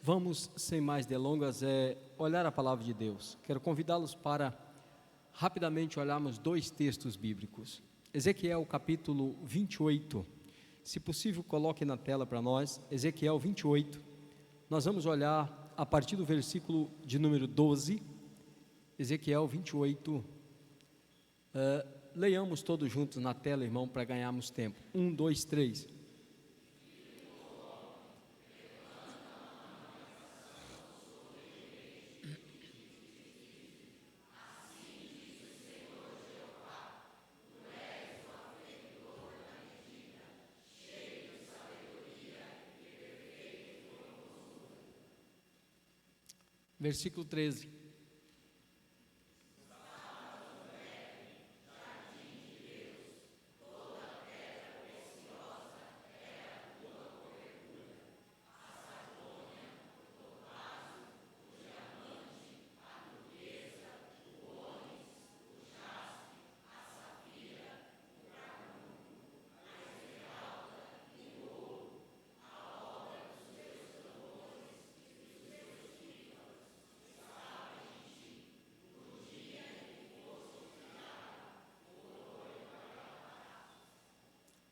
Vamos, sem mais delongas, olhar a palavra de Deus. Quero convidá-los para rapidamente olharmos dois textos bíblicos. Ezequiel capítulo 28, se possível coloque na tela para nós, Ezequiel 28, nós vamos olhar a partir do versículo de número 12, Ezequiel 28, leiamos todos juntos na tela, irmão, para ganharmos tempo. 1, 2, 3. Versículo 13.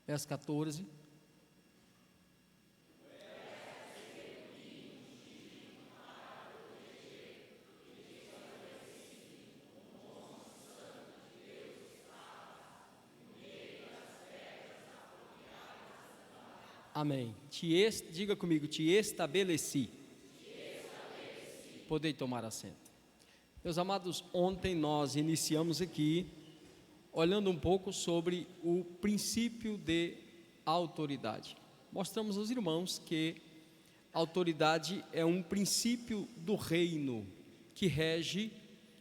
Verso 14. Amém. Diga comigo, te estabeleci. Podei tomar assento. Meus amados, ontem nós iniciamos aqui olhando um pouco sobre o princípio de autoridade. Mostramos aos irmãos que a autoridade é um princípio do reino que rege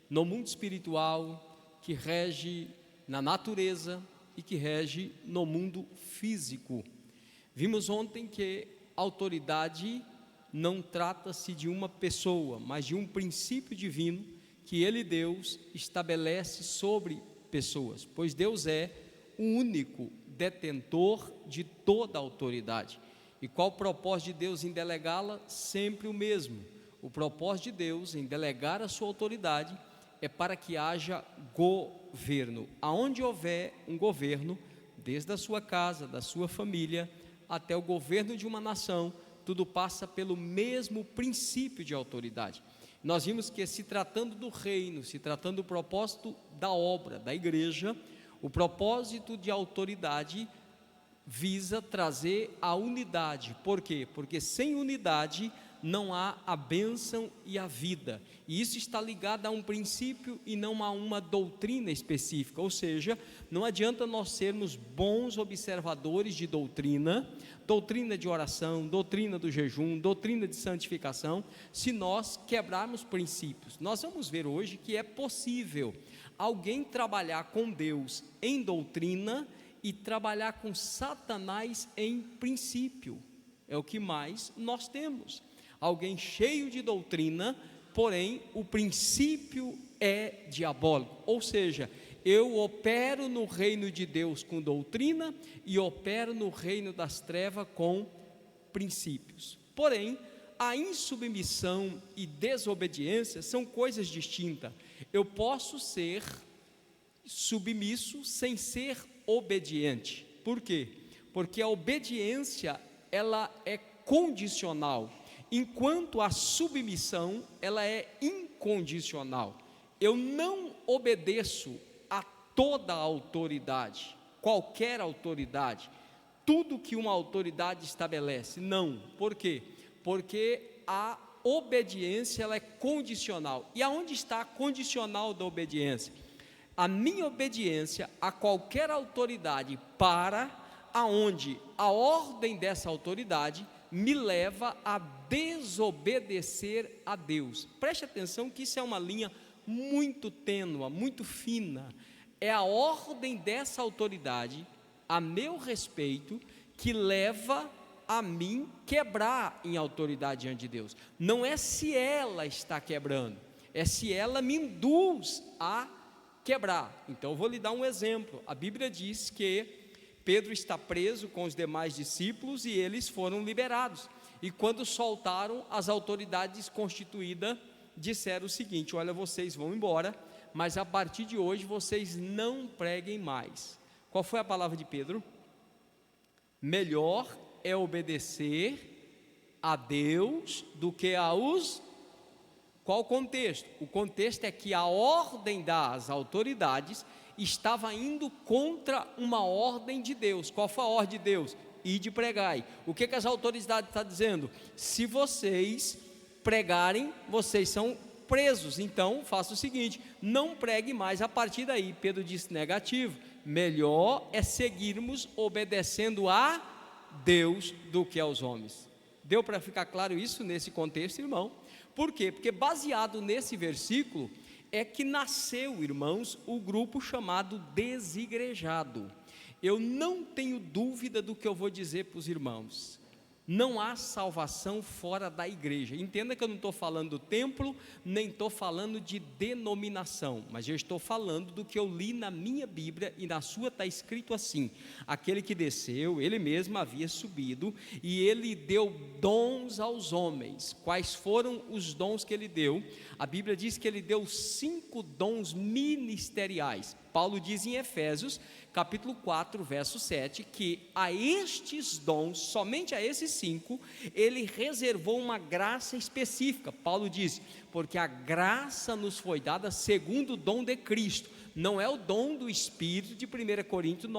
no mundo espiritual, que rege na natureza e que rege no mundo físico. Vimos ontem que autoridade não trata-se de uma pessoa, mas de um princípio divino que Ele, Deus, estabelece sobre pessoas, pois Deus é o único detentor de toda a autoridade. E qual o propósito de Deus em delegá-la? Sempre o mesmo. O propósito de Deus em delegar a sua autoridade é para que haja governo. Aonde houver um governo, desde a sua casa, da sua família, até o governo de uma nação, tudo passa pelo mesmo princípio de autoridade. Nós vimos que, se tratando do reino, se tratando do propósito da obra, da igreja, o propósito de autoridade visa trazer a unidade. Por quê? Porque sem unidade não há a bênção e a vida, e isso está ligado a um princípio e não a uma doutrina específica. Ou seja, não adianta nós sermos bons observadores de doutrina de oração, doutrina do jejum, doutrina de santificação, se nós quebrarmos princípios. Nós vamos ver hoje que é possível alguém trabalhar com Deus em doutrina e trabalhar com Satanás em princípio. É o que mais nós temos. Alguém cheio de doutrina, porém o princípio é diabólico. Ou seja, eu opero no reino de Deus com doutrina e opero no reino das trevas com princípios. Porém, a insubmissão e desobediência são coisas distintas. Eu posso ser submisso sem ser obediente. Por quê? Porque a obediência, ela é condicional, enquanto a submissão, ela é incondicional. Eu não obedeço a toda a autoridade, qualquer autoridade, tudo que uma autoridade estabelece, não. Por quê? Porque a obediência, ela é condicional. E aonde está a condicional da obediência? A minha obediência a qualquer autoridade para aonde a ordem dessa autoridade me leva a desobedecer a Deus. Preste atenção que isso é uma linha muito tênua, muito fina. É a ordem dessa autoridade a meu respeito que leva a mim quebrar em autoridade diante de Deus. Não é se ela está quebrando, é se ela me induz a quebrar. Então eu vou lhe dar um exemplo. A Bíblia diz que Pedro está preso com os demais discípulos e eles foram liberados. E quando soltaram, as autoridades constituídas disseram o seguinte: olha, vocês vão embora, mas a partir de hoje vocês não preguem mais. Qual foi a palavra de Pedro? Melhor é obedecer a Deus do que aos... Qual o contexto? O contexto é que a ordem das autoridades estava indo contra uma ordem de Deus. Qual foi a ordem de Deus? Ide pregai. O que as autoridades estão dizendo? Se vocês pregarem, vocês são presos. Então faça o seguinte: não pregue mais. A partir daí Pedro disse negativo. Melhor é seguirmos obedecendo a Deus do que aos homens. Deu para ficar claro isso nesse contexto, irmão? Por quê? Porque baseado nesse versículo é que nasceu, irmãos, o grupo chamado desigrejado. Eu não tenho dúvida do que eu vou dizer para os irmãos. Não há salvação fora da igreja. Entenda que eu não estou falando do templo, nem estou falando de denominação, mas eu estou falando do que eu li na minha Bíblia, e na sua está escrito assim: aquele que desceu, ele mesmo havia subido, e ele deu dons aos homens. Quais foram os dons que ele deu? A Bíblia diz que ele deu 5 dons ministeriais. Paulo diz em Efésios, capítulo 4, verso 7, que a estes dons, somente a esses 5, ele reservou uma graça específica. Paulo diz: porque a graça nos foi dada segundo o dom de Cristo. Não é o dom do Espírito de 1 Coríntios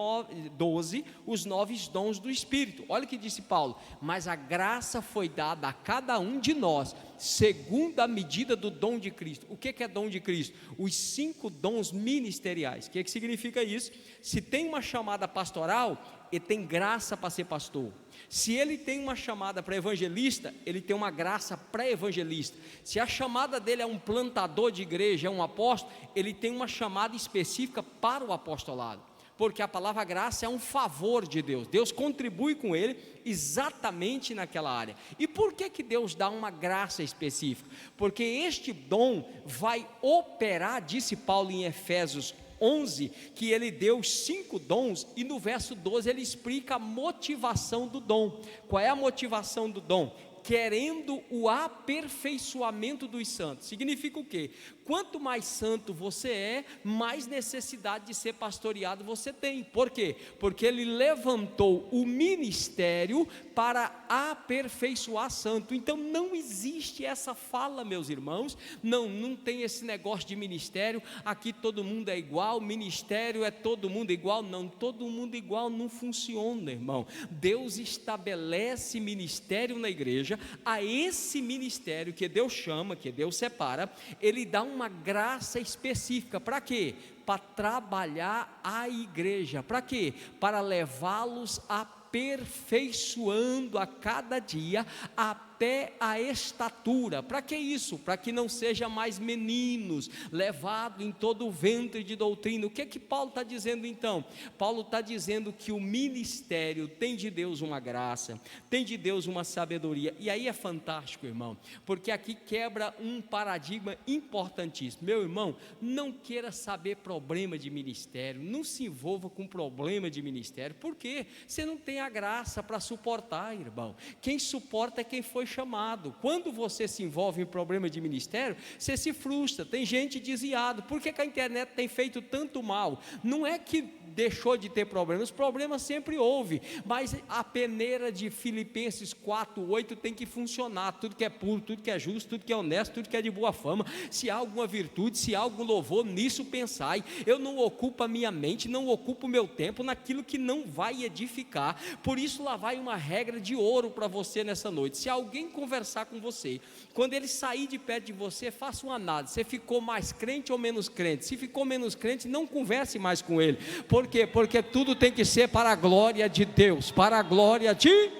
12, os 9 dons do Espírito. Olha o que disse Paulo: mas a graça foi dada a cada um de nós, segundo a medida do dom de Cristo. O que é dom de Cristo? Os 5 dons ministeriais. O que significa isso? Se tem uma chamada pastoral, ele tem graça para ser pastor. Se ele tem uma chamada para evangelista, ele tem uma graça pré-evangelista. Se a chamada dele é um plantador de igreja, é um apóstolo, ele tem uma chamada específica para o apostolado, porque a palavra graça é um favor de Deus. Deus contribui com ele exatamente naquela área. E por que Deus dá uma graça específica? Porque este dom vai operar, disse Paulo em Efésios 11, que ele deu 5 dons, e no verso 12 ele explica a motivação do dom. Qual é a motivação do dom? Querendo o aperfeiçoamento dos santos. Significa o quê? Quanto mais santo você é, mais necessidade de ser pastoreado você tem. Por quê? Porque ele levantou o ministério para aperfeiçoar santo. Então não existe essa fala, meus irmãos, não tem esse negócio de ministério, aqui todo mundo é igual, ministério é todo mundo igual. Não, todo mundo igual não funciona, irmão. Deus estabelece ministério na igreja. A esse ministério que Deus chama, que Deus separa, ele dá uma graça específica. Para quê? Para trabalhar a igreja. Para quê? Para levá-los aperfeiçoando a cada dia até a estatura. Para que isso? Para que não seja mais meninos, levado em todo o ventre de doutrina. O que Paulo está dizendo então? Paulo está dizendo que o ministério tem de Deus uma graça, tem de Deus uma sabedoria. E aí é fantástico, irmão, porque aqui quebra um paradigma importantíssimo. Meu irmão, não queira saber problema de ministério, não se envolva com problema de ministério. Por quê? Você não tem a graça para suportar, irmão. Quem suporta é quem foi chamado. Quando você se envolve em problema de ministério, você se frustra. Tem gente desviada. Por que a internet tem feito tanto mal? Não é que deixou de ter problemas, problemas sempre houve, mas a peneira de Filipenses 4:8 tem que funcionar. Tudo que é puro, tudo que é justo, tudo que é honesto, tudo que é de boa fama, se há alguma virtude, se há algum louvor, nisso pensai. Eu não ocupo a minha mente, não ocupo o meu tempo naquilo que não vai edificar. Por isso lá vai uma regra de ouro para você nessa noite. Se alguém conversar com você, quando ele sair de perto de você, faça uma análise: você ficou mais crente ou menos crente? Se ficou menos crente, não converse mais com ele. Por quê? Porque tudo tem que ser para a glória de Deus, para a glória de...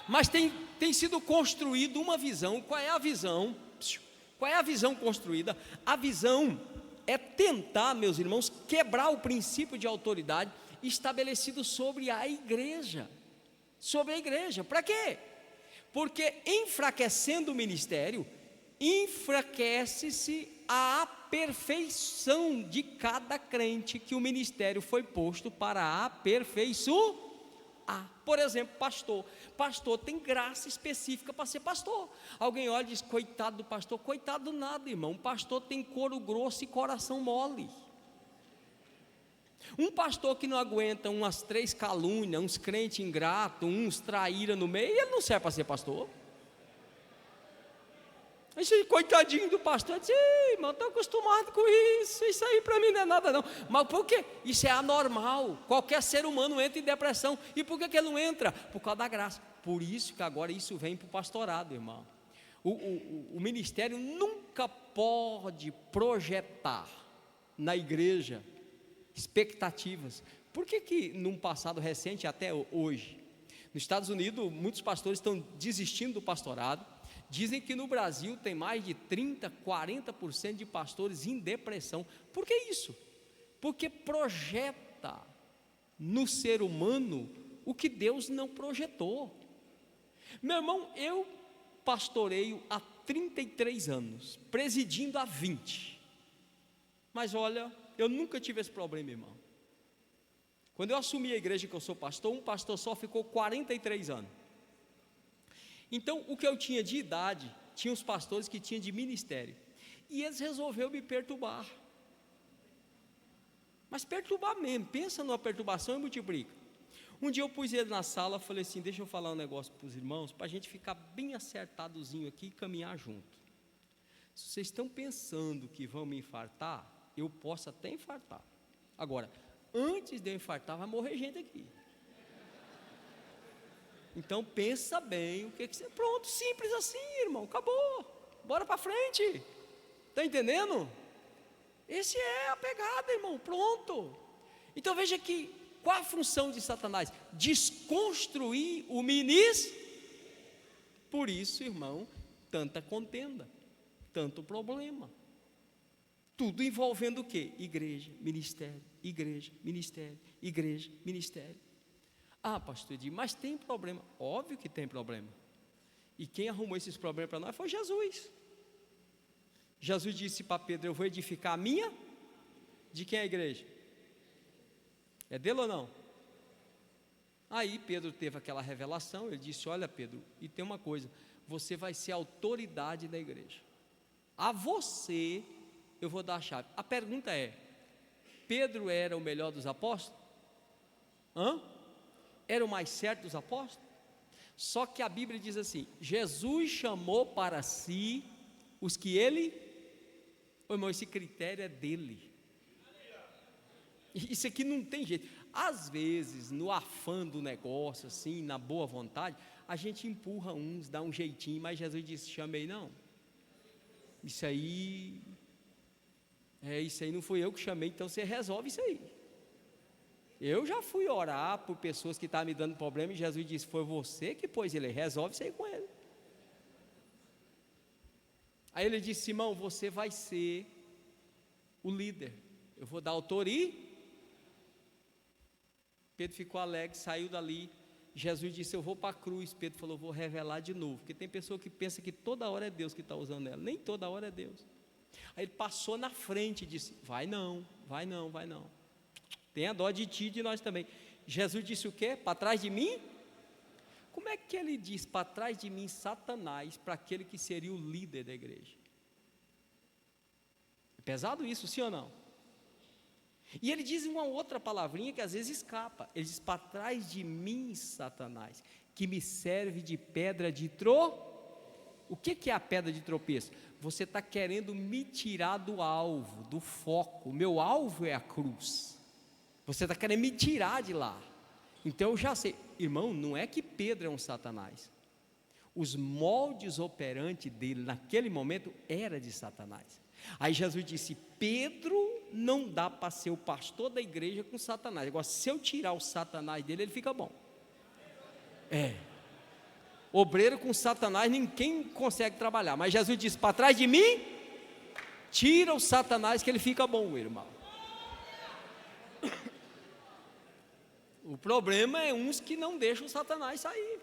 mas tem sido construída uma visão. Qual é a visão? Qual é a visão construída? A visão é tentar, meus irmãos, quebrar o princípio de autoridade estabelecido sobre a igreja. Sobre a igreja. Para quê? Porque enfraquecendo o ministério, enfraquece-se a perfeição de cada crente que o ministério foi posto para aperfeiçoar. Por exemplo, pastor. Pastor tem graça específica para ser pastor. Alguém olha e diz, coitado do pastor. Coitado nada, irmão. Um pastor tem couro grosso e coração mole. Um pastor que não aguenta umas 3 calúnias, uns crentes ingratos, uns traíra no meio, ele não serve para ser pastor. Esse coitadinho do pastor diz, irmão, estou acostumado com isso aí para mim não é nada não. Mas por quê? Isso é anormal. Qualquer ser humano entra em depressão. E por que ele não entra? Por causa da graça. Por isso que agora isso vem para o pastorado, irmão. O ministério nunca pode projetar na igreja expectativas. Por que num passado recente até hoje, nos Estados Unidos, muitos pastores estão desistindo do pastorado? Dizem que no Brasil tem mais de 30%, 40% de pastores em depressão. Por que isso? Porque projeta no ser humano o que Deus não projetou. Meu irmão, eu pastoreio há 33 anos, presidindo há 20. Mas olha, eu nunca tive esse problema, irmão. Quando eu assumi a igreja que eu sou pastor, um pastor só ficou 43 anos. Então, o que eu tinha de idade, tinha os pastores que tinham de ministério. E eles resolveram me perturbar. Mas perturbar mesmo, pensa numa perturbação e multiplica. Um dia eu pus ele na sala, falei assim, deixa eu falar um negócio para os irmãos, para a gente ficar bem acertadozinho aqui e caminhar junto. Se vocês estão pensando que vão me infartar, eu posso até infartar. Agora, antes de eu infartar, vai morrer gente aqui. Então pensa bem o que você... Pronto, simples assim, irmão, acabou. Bora para frente. Está entendendo? Esse é a pegada, irmão, pronto. Então veja que, qual a função de Satanás? Desconstruir o ministro. Por isso, irmão, tanta contenda, tanto problema. Tudo envolvendo o quê? Igreja, ministério, igreja, ministério, igreja, ministério. Pastor Edir, mas tem problema. Óbvio que tem problema. E quem arrumou esses problemas para nós foi Jesus. Jesus disse para Pedro, eu vou edificar a minha. De quem é a igreja? É dele ou não? Aí Pedro teve aquela revelação, ele disse, olha Pedro, e tem uma coisa, você vai ser a autoridade da igreja. A você eu vou dar a chave. A pergunta é, Pedro era o melhor dos apóstolos? Era o mais certo dos apóstolos? Só que a Bíblia diz assim, Jesus chamou para si os que ele... irmão, esse critério é dele. Isso aqui não tem jeito. Às vezes, no afã do negócio, assim, na boa vontade, a gente empurra uns, dá um jeitinho, mas Jesus disse, chamei não. Isso aí não fui eu que chamei, então você resolve isso aí. Eu já fui orar por pessoas que estavam me dando problema, e Jesus disse, foi você que pôs ele, resolve isso aí com ele. Aí ele disse, Simão, você vai ser o líder, eu vou dar autoria. Pedro ficou alegre, saiu dali. Jesus disse, eu vou para a cruz. Pedro falou, vou revelar de novo, porque tem pessoa que pensa que toda hora é Deus que está usando ela, nem toda hora é Deus. Aí ele passou na frente e disse, vai não, vai não, vai não, tenha dó de ti e de nós também. Jesus disse o quê? Para trás de mim? Como é que ele diz, para trás de mim, Satanás, para aquele que seria o líder da igreja? É pesado isso, sim ou não? E ele diz uma outra palavrinha que às vezes escapa, ele diz, para trás de mim, Satanás, que me serve de pedra de O que é a pedra de tropeço? Você está querendo me tirar do alvo, do foco. O meu alvo é a cruz. Você está querendo me tirar de lá. Então eu já sei, irmão, não é que Pedro é um Satanás. Os moldes operantes dele naquele momento era de Satanás. Aí Jesus disse, Pedro não dá para ser o pastor da igreja com Satanás. Agora, se eu tirar o Satanás dele, ele fica bom. Obreiro com Satanás, ninguém consegue trabalhar. Mas Jesus disse, para trás de mim, tira o Satanás que ele fica bom, irmão. O problema é uns que não deixam o Satanás sair.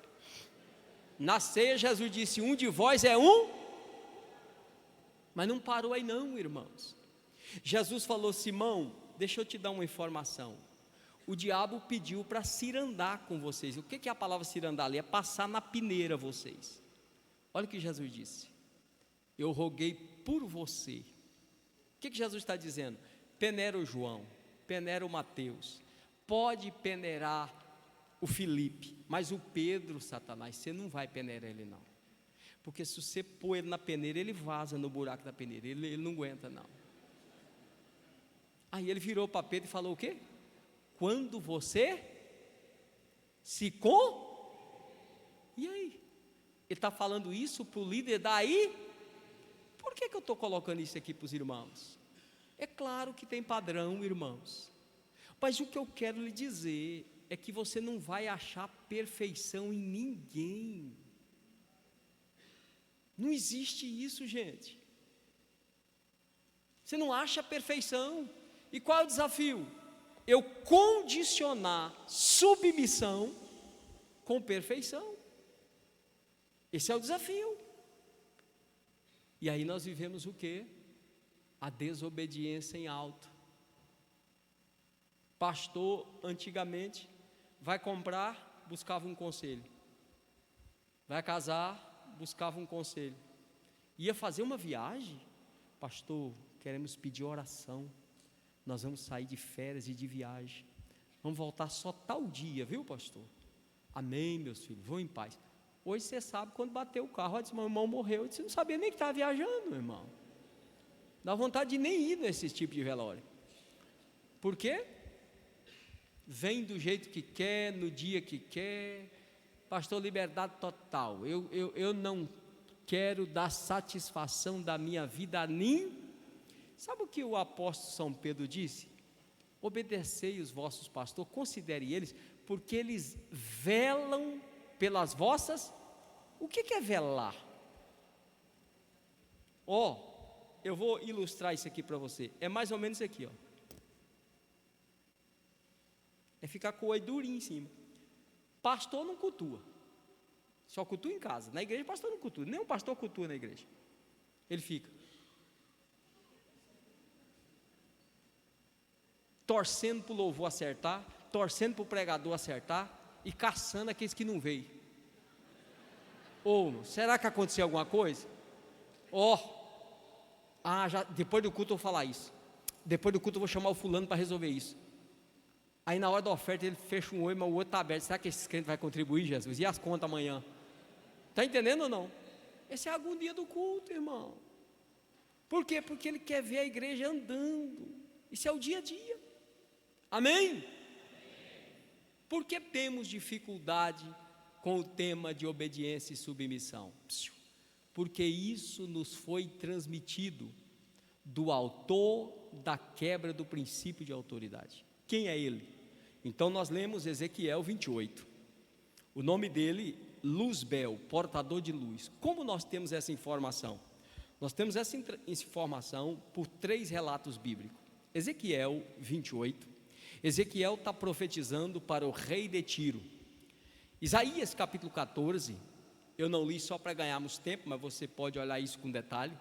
Na ceia, Jesus disse, um de vós é um. Mas não parou aí não, irmãos. Jesus falou, Simão, deixa eu te dar uma informação. o diabo pediu para cirandar com vocês. O que é a palavra cirandar ali? É passar na peneira vocês. Olha o que Jesus disse: eu roguei por você. O que Jesus está dizendo? Peneira o João, peneira o Mateus, pode peneirar o Felipe, mas o Pedro, Satanás, você não vai peneirar ele não, porque se você pôr ele na peneira, ele vaza no buraco da peneira, ele não aguenta não. Aí ele virou para Pedro e falou o quê? Quando você se E aí? Ele está falando isso para o líder daí? Por que eu estou colocando isso aqui para os irmãos? É claro que tem padrão, irmãos, mas o que eu quero lhe dizer é que você não vai achar perfeição em ninguém. Não existe isso, gente. Você não acha perfeição. E qual é o desafio? Eu condicionar submissão com perfeição. Esse é o desafio. E aí nós vivemos o quê? A desobediência em alta. Pastor, antigamente, vai comprar, buscava um conselho. Vai casar, buscava um conselho. Ia fazer uma viagem, pastor, queremos pedir oração. Nós vamos sair de férias e de viagem. Vamos voltar só tal dia, viu, pastor? Amém, meus filhos, vão em paz. Hoje você sabe, quando bateu o carro, eu disse, meu irmão morreu. Eu disse, não sabia nem que estava viajando, meu irmão. Dá vontade de nem ir nesse tipo de velório. Por quê? Vem do jeito que quer, no dia que quer. Pastor, liberdade total. Eu não quero dar satisfação da minha vida a ninguém. Sabe o que o apóstolo São Pedro disse? Obedecei os vossos pastores, considere eles, porque eles velam pelas vossas. O que é velar? Eu vou ilustrar isso aqui para você. É mais ou menos isso aqui, é ficar com o olho durinho em cima. Pastor não cultua, só cultua em casa. Na igreja pastor não cultua, nem um pastor cultua na igreja. Ele fica torcendo para o louvor acertar, torcendo para o pregador acertar e caçando aqueles que não veio. Será que aconteceu alguma coisa? Depois do culto eu vou falar isso. Depois do culto eu vou chamar o fulano para resolver isso. Aí na hora da oferta ele fecha um olho, mas o outro está aberto. Será que esse crente vai contribuir, Jesus? E as contas amanhã? Está entendendo ou não? Essa é a agonia do culto, irmão. Por quê? Porque ele quer ver a igreja andando. Isso é o dia a dia. Amém? Por que temos dificuldade com o tema de obediência e submissão? Porque isso nos foi transmitido do autor da quebra do princípio de autoridade. Quem é ele? Então nós lemos Ezequiel 28. O nome dele, Luzbel, portador de luz. Como nós temos essa informação? Nós temos essa informação por 3 relatos bíblicos. Ezequiel 28. Ezequiel está profetizando para o rei de Tiro. Isaías capítulo 14, eu não li só para ganharmos tempo, mas você pode olhar isso com detalhe.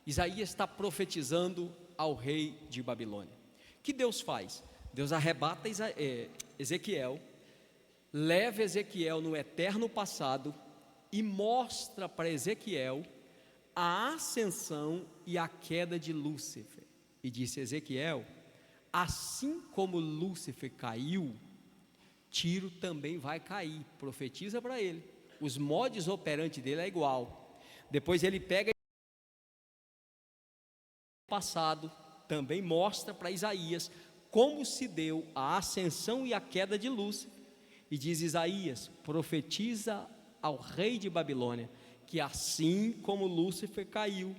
Isaías está profetizando ao rei de Babilônia. O que Deus faz? Deus arrebata Ezequiel, leva Ezequiel no eterno passado e mostra para Ezequiel a ascensão e a queda de Lúcifer. E disse Ezequiel, assim como Lúcifer caiu, Tiro também vai cair. Profetiza para ele. Os modus operandi dele é igual. Depois ele pega o passado, também mostra para Isaías como se deu a ascensão e a queda de Lúcifer. E diz Isaías, profetiza ao rei de Babilônia, que assim como Lúcifer caiu,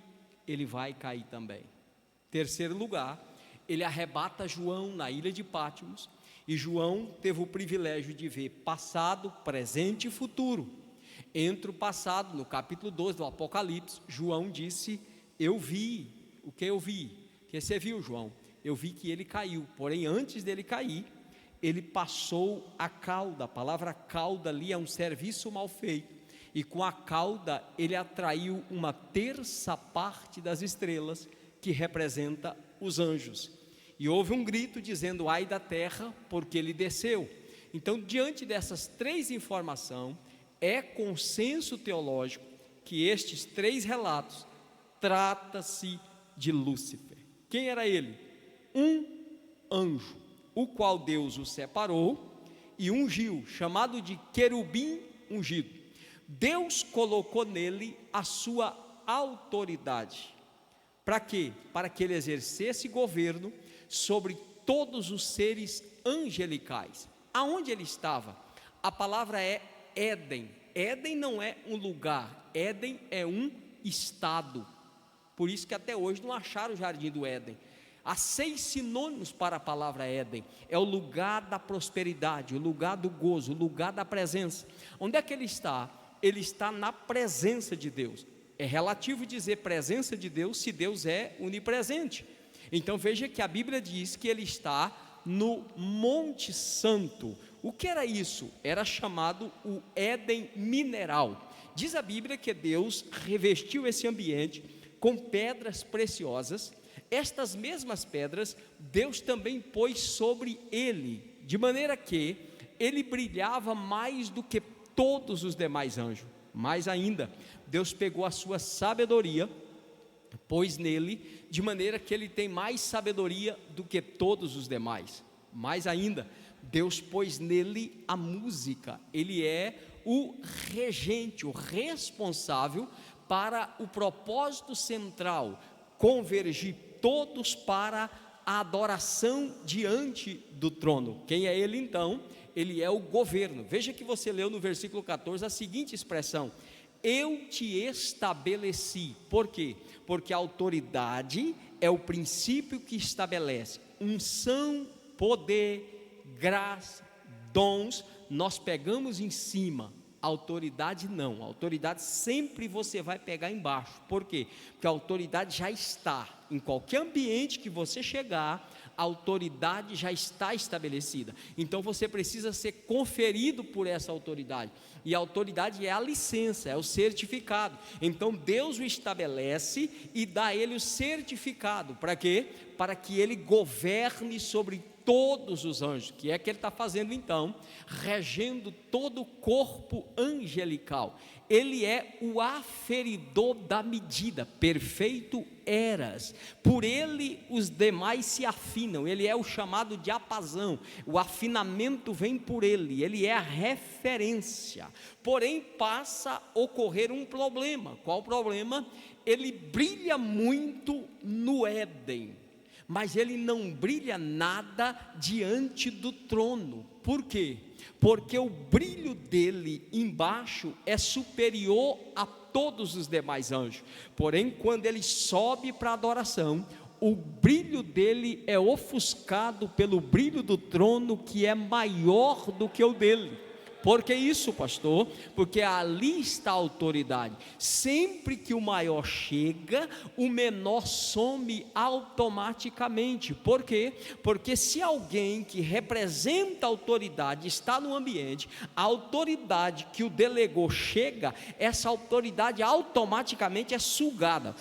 ele vai cair também. Terceiro lugar, ele arrebata João na ilha de Pátimos, e João teve o privilégio de ver passado, presente e futuro. Entre o passado, no capítulo 12 do Apocalipse, João disse, eu vi. O que eu vi? O que você viu, João? Eu vi que ele caiu, porém antes dele cair, ele passou a cauda. A palavra cauda ali é um serviço mal feito, e com a cauda ele atraiu uma terça parte das estrelas, que representa os anjos. e houve um grito dizendo: ai da terra, porque ele desceu. Então, diante dessas três informações, é consenso teológico que estes três relatos trata-se de Lúcifer. Quem era ele? Um anjo, o qual Deus o separou e ungiu, chamado de querubim ungido. Deus colocou nele a sua autoridade. Para quê? Para que ele exercesse governo sobre todos os seres angelicais. Aonde ele estava? A palavra é Éden. Éden não é um lugar, Éden é um estado. Por isso que até hoje não acharam o jardim do Éden. Há 6 sinônimos para a palavra Éden. É o lugar da prosperidade, o lugar do gozo, o lugar da presença. Onde é que ele está? Ele está na presença de Deus. É relativo dizer presença de Deus se Deus é onipresente. Então veja que a Bíblia diz que ele está no Monte Santo. O que era isso? Era chamado o Éden mineral. Diz a Bíblia que Deus revestiu esse ambiente com pedras preciosas. Estas mesmas pedras Deus também pôs sobre ele, de maneira que ele brilhava mais do que todos os demais anjos. Mais ainda, Deus pegou a sua sabedoria, pôs nele, de maneira que ele tem mais sabedoria do que todos os demais. Mais ainda, Deus pôs nele a música. Ele é o regente, o responsável para o propósito central, convergir todos para a adoração diante do trono. Quem é ele então? Ele é o governo. Veja que você leu no versículo 14 a seguinte expressão: eu te estabeleci. Por quê? Porque a autoridade é o princípio que estabelece unção, poder, graça, dons. Nós pegamos em cima, a autoridade não. A autoridade sempre você vai pegar embaixo. Por quê? Porque a autoridade já está em qualquer ambiente que você chegar, a autoridade já está estabelecida. Então você precisa ser conferido por essa autoridade, e a autoridade é a licença, é o certificado. Então Deus o estabelece e dá a ele o certificado. Para quê? Para que ele governe sobre todos os anjos. Que é que ele está fazendo então? Regendo todo o corpo angelical. Ele é o aferidor da medida, perfeito eras. Por ele os demais se afinam. Ele é o chamado diapasão. O afinamento vem por ele. Ele é a referência. Porém passa a ocorrer um problema. Qual o problema? Ele brilha muito no Éden, mas ele não brilha nada diante do trono. Por quê? Porque o brilho dele embaixo é superior a todos os demais anjos. Porém, quando ele sobe para a adoração, o brilho dele é ofuscado pelo brilho do trono, que é maior do que o dele. Por que isso, pastor? Porque ali está a autoridade. Sempre que o maior chega, o menor some automaticamente. Por quê? Porque se alguém que representa a autoridade está no ambiente, a autoridade que o delegou chega, essa autoridade automaticamente é sugada.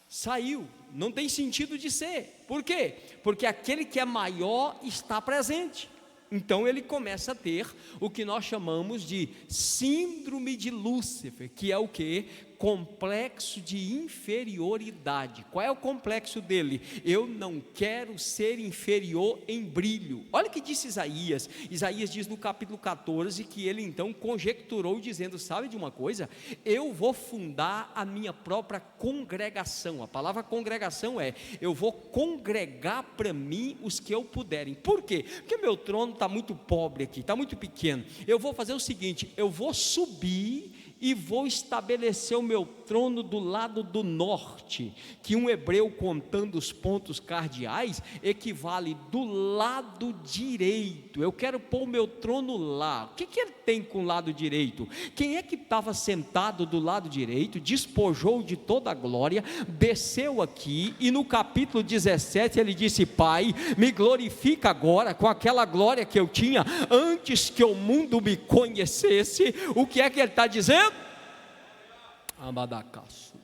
Saiu, não tem sentido de ser. Por quê? Porque aquele que é maior está presente. Então ele começa a ter o que nós chamamos de síndrome de Lúcifer, que é o que? Complexo de inferioridade. Qual é o complexo dele? Eu não quero ser inferior em brilho. Olha o que disse Isaías. Isaías diz no capítulo 14 que ele então conjecturou dizendo: sabe de uma coisa? Eu vou fundar a minha própria congregação. A palavra congregação é: eu vou congregar para mim os que eu puderem. Por quê? Porque meu trono está muito pobre aqui, está muito pequeno. Eu vou fazer o seguinte: eu vou subir e vou estabelecer o meu trono do lado do norte, que um hebreu, contando os pontos cardeais, equivale do lado direito. Eu quero pôr o meu trono lá. O que ele tem com o lado direito? Quem é que estava sentado do lado direito, despojou de toda a glória, desceu aqui, e no capítulo 17 ele disse: Pai, me glorifica agora com aquela glória que eu tinha antes que o mundo me conhecesse. O que é que ele está dizendo? Abadacaço.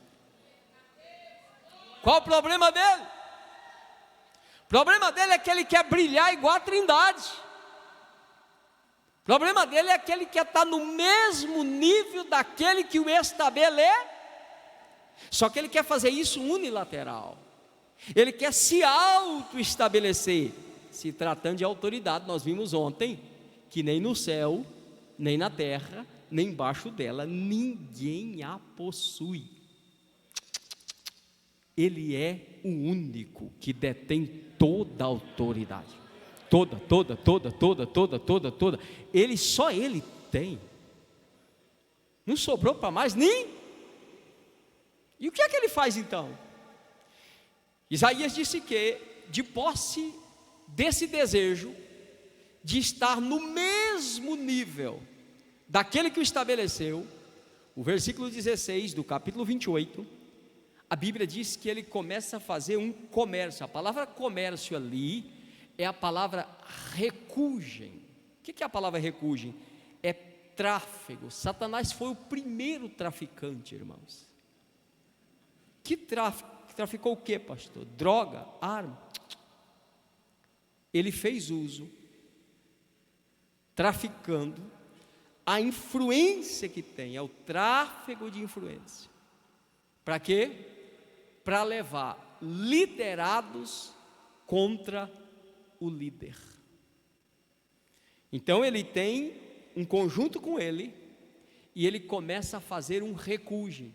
Qual o problema dele? O problema dele é que ele quer brilhar igual a Trindade. O problema dele é que ele quer estar no mesmo nível daquele que o estabelece. Só que ele quer fazer isso unilateral. Ele quer se auto-estabelecer. Se tratando de autoridade, nós vimos ontem que nem no céu, nem na terra, nem embaixo dela, ninguém a possui. Ele é o único que detém toda a autoridade. Toda. Só ele tem. Não sobrou para mais nem. E o que é que ele faz então? Isaías disse que, de posse desse desejo de estar no mesmo nível daquele que o estabeleceu, o versículo 16 do capítulo 28, a Bíblia diz que ele começa a fazer um comércio. A palavra comércio ali é a palavra recugem. O que é a palavra recugem? É tráfego. Satanás foi o primeiro traficante, irmãos. Que tráfico? Traficou o que, pastor? Droga, arma. Ele fez uso, traficando, a influência que tem, é o tráfego de influência. Para quê? Para levar liderados contra o líder. Então ele tem um conjunto com ele, e ele começa a fazer um recugem.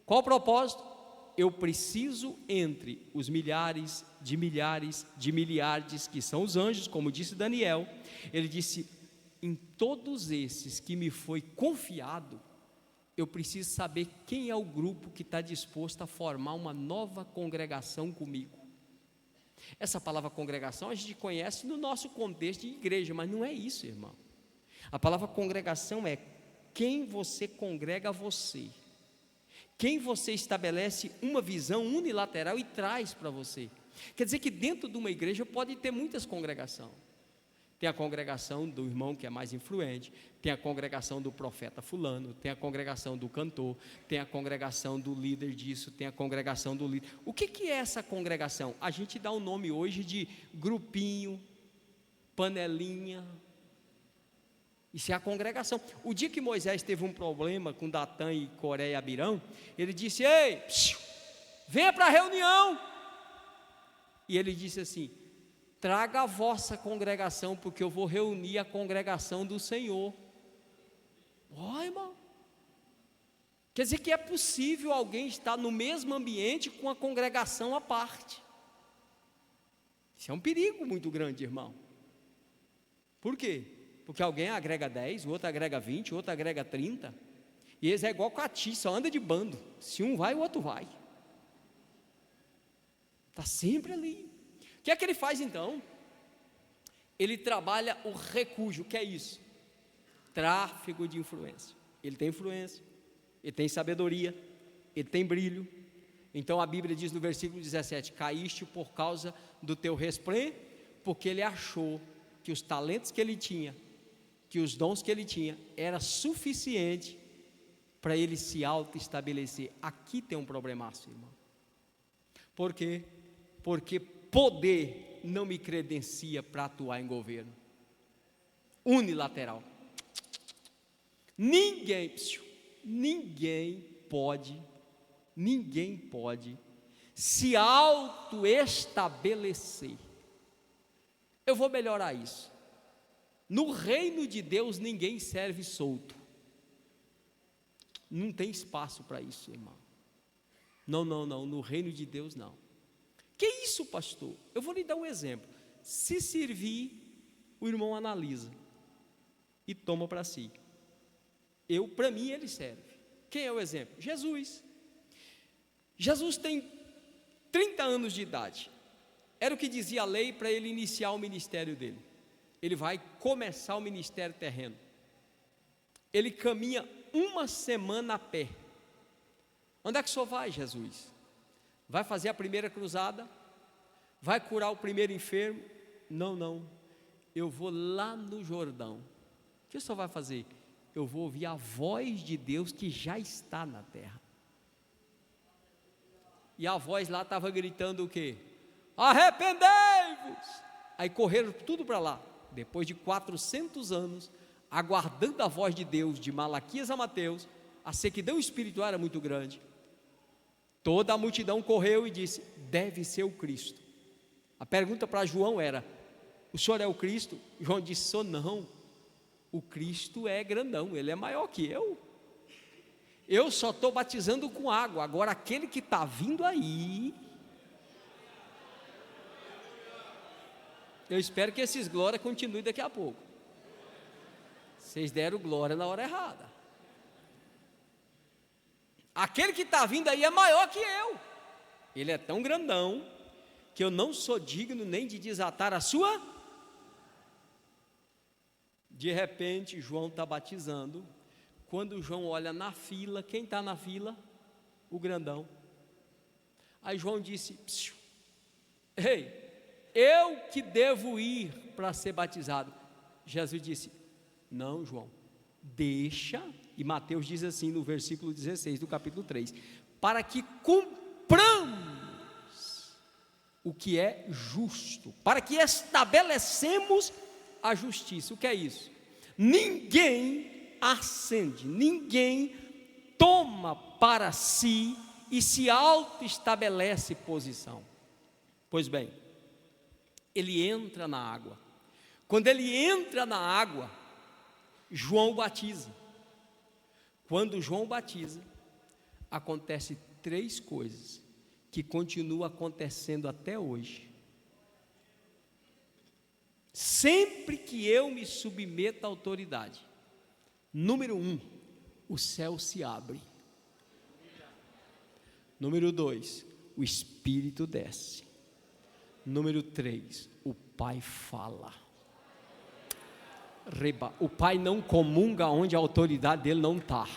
Qual o propósito? Eu preciso entre os milhares, de milhares, que são os anjos, como disse Daniel. Ele disse, em todos esses que me foi confiado, eu preciso saber quem é o grupo que está disposto a formar uma nova congregação comigo. Essa palavra congregação a gente conhece no nosso contexto de igreja, mas não é isso, irmão. A palavra congregação é quem você congrega a você. Quem você estabelece uma visão unilateral e traz para você. Quer dizer que dentro de uma igreja pode ter muitas congregações. Tem a congregação do irmão que é mais influente, tem a congregação do profeta fulano, tem a congregação do cantor, tem a congregação do líder disso, tem a congregação do líder. O que é essa congregação? A gente dá o nome hoje de grupinho, panelinha. Isso é a congregação. O dia que Moisés teve um problema com Datã e Coré e Abirão, ele disse, ei, venha para a reunião. E ele disse assim, traga a vossa congregação, porque eu vou reunir a congregação do Senhor. Ó, irmão, quer dizer que é possível alguém estar no mesmo ambiente com a congregação à parte. Isso é um perigo muito grande, irmão. Por quê? Porque alguém agrega 10, o outro agrega 20, o outro agrega 30, e eles é igual cati, só anda de bando. Se um vai, o outro vai. Está sempre ali. O que é que ele faz então? Ele trabalha o recúgio. O que é isso? Tráfego de influência. Ele tem influência, ele tem sabedoria, ele tem brilho. Então a Bíblia diz no versículo 17, caíste por causa do teu resplendor, porque ele achou que os talentos que ele tinha, que os dons que ele tinha, era suficiente para ele se auto-estabelecer. Aqui tem um problemaço, irmão. Por quê? Porque poder não me credencia para atuar em governo. Unilateral. Ninguém pode se auto-estabelecer. Eu vou melhorar isso. No reino de Deus ninguém serve solto. Não tem espaço para isso, irmão. Não, no reino de Deus não. Que isso, pastor? Eu vou lhe dar um exemplo. Se servir, o irmão analisa e toma para si. Para mim ele serve. Quem é o exemplo? Jesus. Jesus tem 30 anos de idade. Era o que dizia a lei para ele iniciar o ministério dele. Ele vai começar o ministério terreno. Ele caminha uma semana a pé. Onde é que o senhor vai, Jesus? Vai fazer a primeira cruzada? Vai curar o primeiro enfermo? Não. Eu vou lá no Jordão. O que o senhor vai fazer? Eu vou ouvir a voz de Deus que já está na terra. E a voz lá estava gritando o quê? Arrependei-vos! Aí correram tudo para lá. Depois de 400 anos, aguardando a voz de Deus, de Malaquias a Mateus, a sequidão espiritual era muito grande. Toda a multidão correu e disse: deve ser o Cristo. A pergunta para João era: o senhor é o Cristo? João disse: sou não. O Cristo é grandão, ele é maior que eu. Eu só estou batizando com água. Agora aquele que está vindo aí, eu espero que esses glória continuem daqui a pouco. Vocês deram glória na hora errada. Aquele que está vindo aí é maior que eu. Ele é tão grandão que eu não sou digno nem de desatar a sua. De repente João está batizando. Quando João olha na fila, quem está na fila? O grandão. Aí João disse: ei, eu que devo ir para ser batizado. Jesus disse: não, João, deixa. E Mateus diz assim no versículo 16 do capítulo 3: para que cumpramos o que é justo, para que estabelecemos a justiça. O que é isso? Ninguém ascende, ninguém toma para si e se auto-estabelece posição. Pois bem, ele entra na água. Quando ele entra na água, João batiza. Quando João batiza, acontece 3 coisas que continuam acontecendo até hoje. Sempre que eu me submeto à autoridade, número 1, o céu se abre. Número 2, o Espírito desce. Número 3, o Pai fala. O Pai não comunga onde a autoridade dele não está.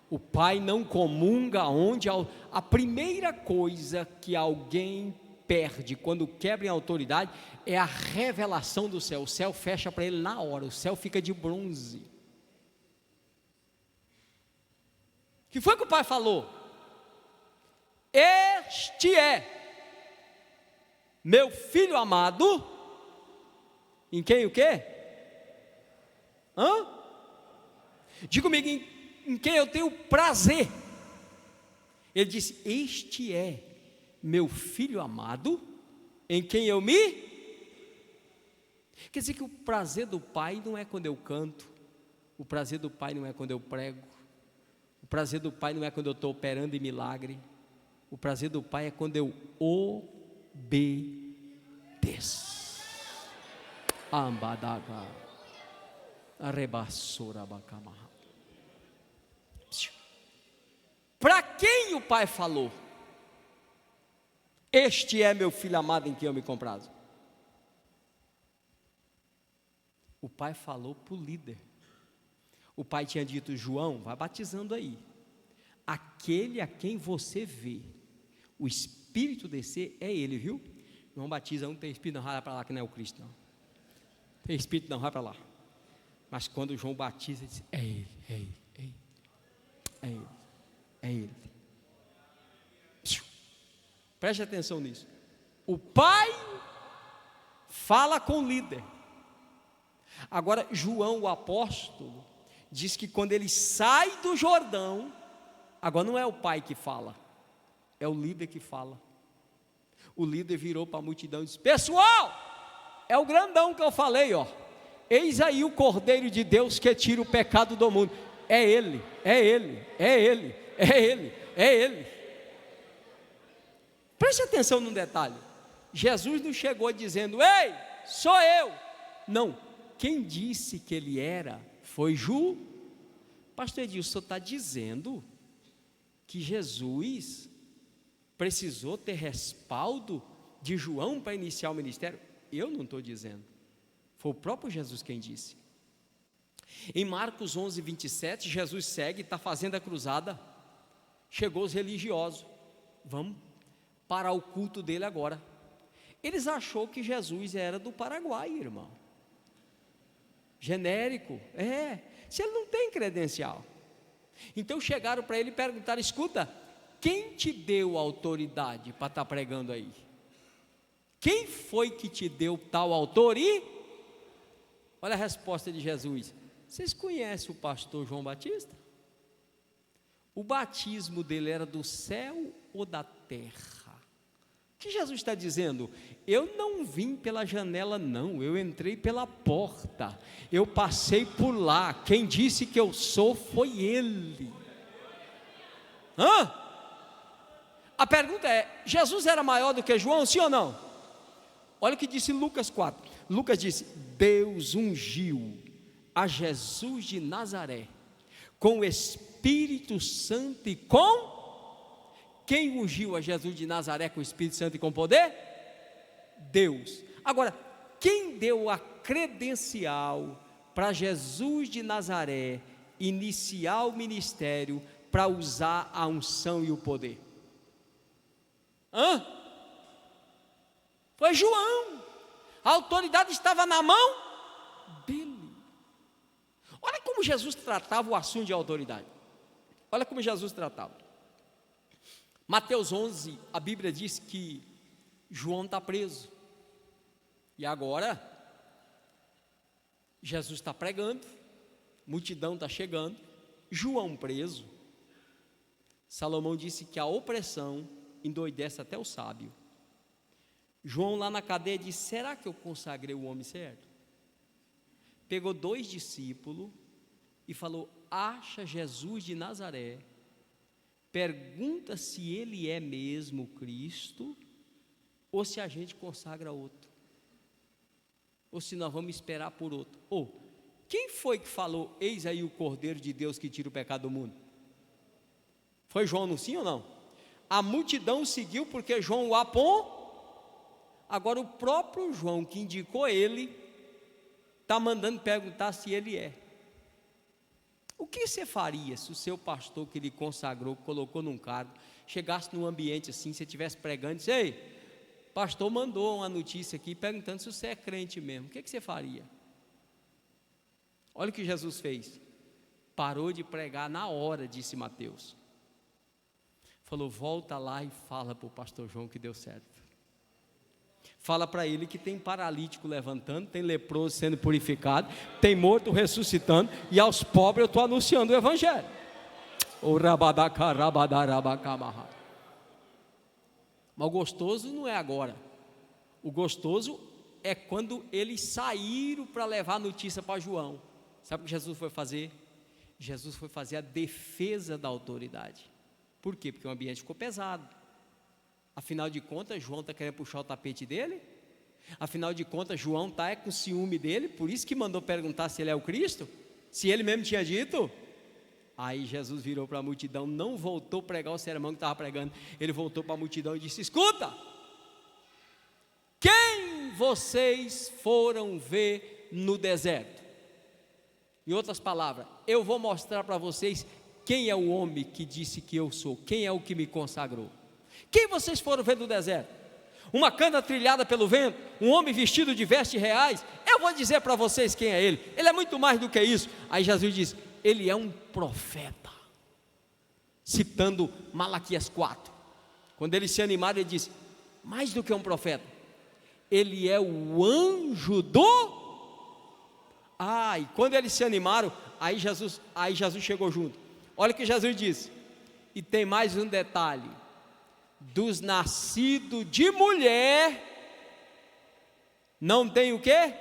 O Pai não comunga onde a primeira coisa que alguém perde quando quebra em autoridade é a revelação do céu. O céu fecha para ele na hora, o céu fica de bronze. O que foi que o Pai falou? Este é meu filho amado, em quem o quê? Diga comigo, em quem eu tenho prazer. Ele disse: este é meu filho amado, em quem eu me. Quer dizer que o prazer do Pai não é quando eu canto, o prazer do Pai não é quando eu prego, o prazer do Pai não é quando eu estou operando em milagre, o prazer do Pai é quando eu obedeço. Ambadaga. Para quem o Pai falou? Este é meu filho amado em quem eu me comprazo. O Pai falou para o líder. O Pai tinha dito: João, vai batizando aí. Aquele a quem você vê o Espírito descer é ele, viu? João batiza, não tem Espírito, não vai para lá, que não é o Cristo, não. Tem Espírito, não vai para lá. Mas quando João batiza, ele diz: é ele, é ele, é ele, é ele, é ele. Preste atenção nisso. O Pai fala com o líder. Agora, João, o apóstolo, diz que quando ele sai do Jordão, agora não é o Pai que fala, é o líder que fala. O líder virou para a multidão e disse: pessoal, é o grandão que eu falei, ó. Eis aí o Cordeiro de Deus que tira o pecado do mundo. É ele, é ele, é ele, é ele, é ele. Preste atenção num detalhe. Jesus não chegou dizendo: ei, sou eu. Não, quem disse que ele era foi Pastor Edilson, o senhor está dizendo que Jesus precisou ter respaldo de João para iniciar o ministério? Eu não estou dizendo. Foi o próprio Jesus quem disse. Em Marcos 11, 27, Jesus segue, está fazendo a cruzada. Chegou os religiosos. Vamos parar o culto dele agora. Eles achou que Jesus era do Paraguai, irmão. Genérico. Se ele não tem credencial. Então chegaram para ele e perguntaram: escuta, quem te deu autoridade para estar pregando aí? quem foi que te deu tal autoridade? Olha a resposta de Jesus. Vocês conhecem o pastor João Batista? O batismo dele era do céu ou da terra? O que Jesus está dizendo? Eu não vim pela janela não, eu entrei pela porta, eu passei por lá, quem disse que eu sou foi ele. A pergunta é, Jesus era maior do que João, sim ou não? Olha o que disse Lucas 4, Lucas disse, Deus ungiu a Jesus de Nazaré, com o Espírito Santo e com... Quem ungiu a Jesus de Nazaré com o Espírito Santo e com poder? Deus. Agora, quem deu a credencial para Jesus de Nazaré iniciar o ministério para usar a unção e o poder? Foi João. A autoridade estava na mão dele. Olha como Jesus tratava o assunto de autoridade. Olha como Jesus tratava. Mateus 11, a Bíblia diz que João está preso. E agora, Jesus está pregando, multidão está chegando, João preso. Salomão disse que a opressão endoidece até o sábio. João lá na cadeia disse, será que eu consagrei o homem certo? Pegou 2 discípulos e falou, acha Jesus de Nazaré, pergunta se ele é mesmo Cristo, ou se a gente consagra outro, ou se nós vamos esperar por outro. Quem foi que falou, eis aí o Cordeiro de Deus que tira o pecado do mundo? Foi João, não sim ou não? A multidão seguiu porque João o apontou. Agora o próprio João que indicou ele, está mandando perguntar se ele é. O que você faria se o seu pastor que lhe consagrou, colocou num cargo, chegasse num ambiente assim, você estivesse pregando e disse, ei, pastor mandou uma notícia aqui perguntando se você é crente mesmo, o que você faria? Olha o que Jesus fez, parou de pregar na hora, disse Mateus, falou, volta lá e fala para o pastor João que deu certo, fala para ele que tem paralítico levantando, tem leproso sendo purificado, tem morto ressuscitando, e aos pobres eu estou anunciando o evangelho. Mas o gostoso não é agora, o gostoso é quando eles saíram para levar a notícia para João. Sabe o que Jesus foi fazer? Jesus foi fazer a defesa da autoridade. Por quê? Porque o ambiente ficou pesado. Afinal de contas, João está querendo puxar o tapete dele? Afinal de contas, João está com ciúme dele, por isso que mandou perguntar se ele é o Cristo? Se ele mesmo tinha dito? Aí Jesus virou para a multidão, não voltou a pregar o sermão que estava pregando, ele voltou para a multidão e disse, escuta, quem vocês foram ver no deserto? Em outras palavras, eu vou mostrar para vocês quem é o homem que disse que eu sou, quem é o que me consagrou. Quem vocês foram ver no deserto? Uma cana trilhada pelo vento? Um homem vestido de vestes reais? Eu vou dizer para vocês quem é ele. Ele é muito mais do que isso. Aí Jesus diz, ele é um profeta. Citando Malaquias 4. Quando ele se animaram, ele disse, mais do que um profeta, ele é o anjo do... e quando eles se animaram, aí Jesus chegou junto. Olha o que Jesus disse. E tem mais um detalhe. Dos nascidos de mulher, não tem o quê?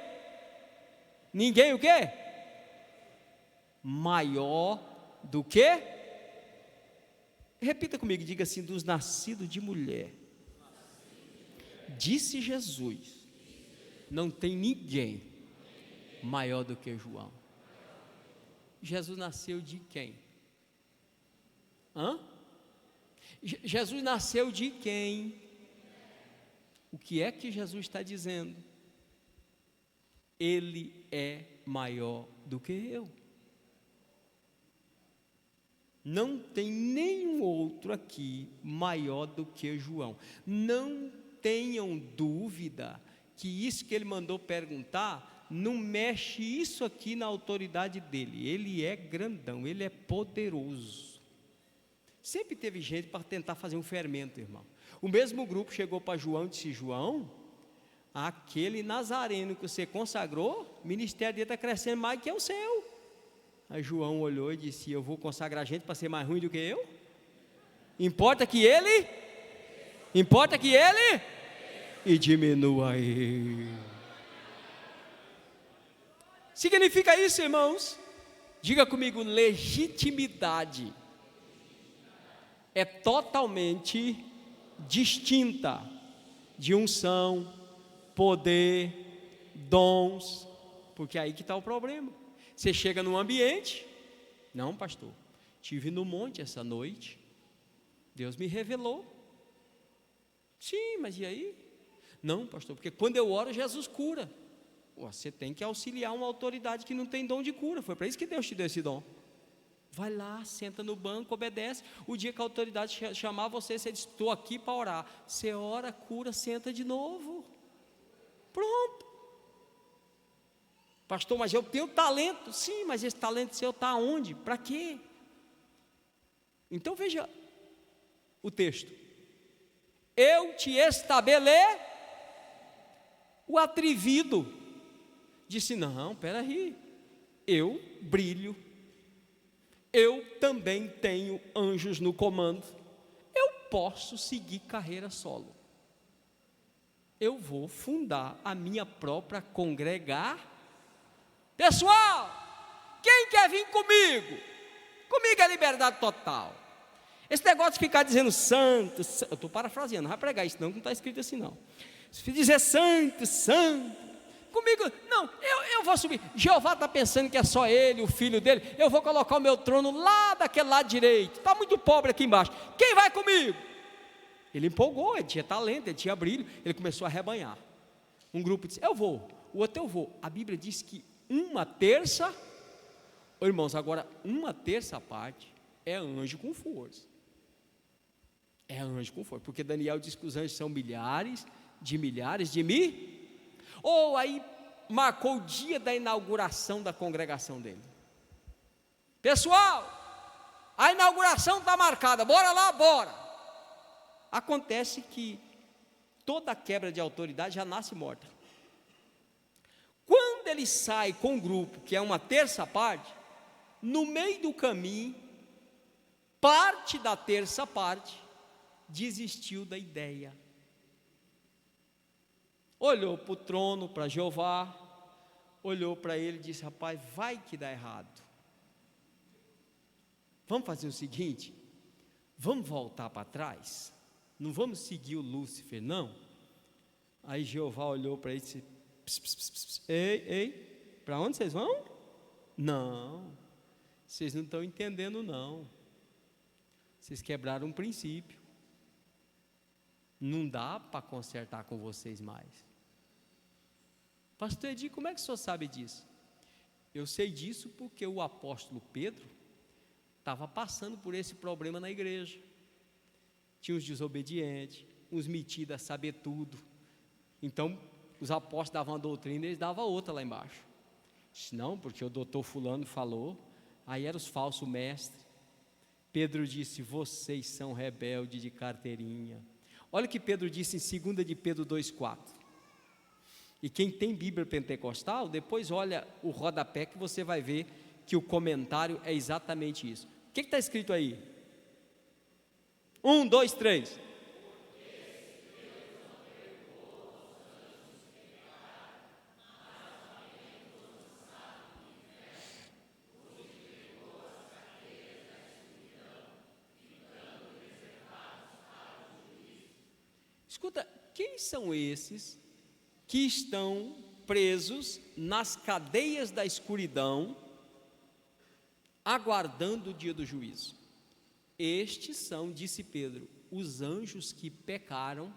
Ninguém o quê? Maior do que? Repita comigo, diga assim, dos nascidos de mulher. Disse Jesus, não tem ninguém maior do que João. Jesus nasceu de quem? Jesus nasceu de quem? O que é que Jesus está dizendo? Ele é maior do que eu. Não tem nenhum outro aqui maior do que João. Não tenham dúvida que isso que ele mandou perguntar não mexe isso aqui na autoridade dele. Ele é grandão, ele é poderoso. Sempre teve gente para tentar fazer um fermento, irmão. O mesmo grupo chegou para João e disse, João, aquele nazareno que você consagrou, o ministério dele está crescendo mais que o seu. Aí João olhou e disse: eu vou consagrar gente para ser mais ruim do que eu? Importa que ele e diminua ele. Significa isso, irmãos? Diga comigo: legitimidade é totalmente distinta de unção, poder, dons, porque aí que está o problema. Você chega num ambiente, não, pastor, estive no monte essa noite, Deus me revelou. Sim, mas e aí? Não, pastor, porque quando eu oro, Jesus cura. Você tem que auxiliar uma autoridade que não tem dom de cura, foi para isso que Deus te deu esse dom. Vai lá, senta no banco, obedece. O dia que a autoridade chamar você, você diz: estou aqui para orar. Você ora, cura, senta de novo. Pronto. Pastor, mas eu tenho talento. Sim, mas esse talento seu está onde? Para quê? Então veja o texto. Eu te estabeleço. O atrevido disse: não, peraí, eu brilho, eu também tenho anjos no comando, eu posso seguir carreira solo, eu vou fundar a minha própria congregar. Pessoal, quem quer vir comigo? Comigo é liberdade total. Esse negócio de ficar dizendo santo, eu estou parafraseando, não vai pregar isso não, que não está escrito assim não. Se dizer santo, santo, comigo, não, eu vou subir. Jeová está pensando que é só ele, o filho dele. Eu vou colocar o meu trono lá daquele lado direito. Está muito pobre aqui embaixo. Quem vai comigo? Ele empolgou, ele tinha talento, ele tinha brilho. Ele começou a rebanhar. Um grupo disse: eu vou. O outro: eu vou. A Bíblia diz que uma terça, irmãos, agora uma terça parte é anjo com força. É anjo com força. Porque Daniel diz que os anjos são milhares de mim. Ou aí marcou o dia da inauguração da congregação dele. Pessoal, a inauguração está marcada, bora lá, bora. Acontece que toda quebra de autoridade já nasce morta. Quando ele sai com um grupo que é uma terça parte, no meio do caminho, parte da terça parte desistiu da ideia. Olhou para o trono, para Jeová, olhou para ele e disse: rapaz, vai que dá errado. Vamos fazer o seguinte, vamos voltar para trás, não vamos seguir o Lúcifer, não. Aí Jeová olhou para ele e disse: pss, pss, pss, pss. Ei, para onde vocês vão? Não, vocês não estão entendendo não, vocês quebraram um princípio, não dá para consertar com vocês mais. Pastor Edi, como é que o senhor sabe disso? Eu sei disso porque o apóstolo Pedro estava passando por esse problema na igreja. Tinha os desobedientes, uns metidos a saber tudo. Então, os apóstolos davam uma doutrina e eles davam outra lá embaixo. Disse: não, porque o doutor fulano falou. Aí eram os falsos mestres. Pedro disse: vocês são rebeldes de carteirinha. Olha o que Pedro disse em 2 de Pedro 2,4. E quem tem Bíblia pentecostal, depois olha o rodapé que você vai ver que o comentário é exatamente isso. O que está escrito aí? 1, 2, 3. Escuta, quem são esses que estão presos nas cadeias da escuridão, aguardando o dia do juízo? Estes são, disse Pedro, os anjos que pecaram,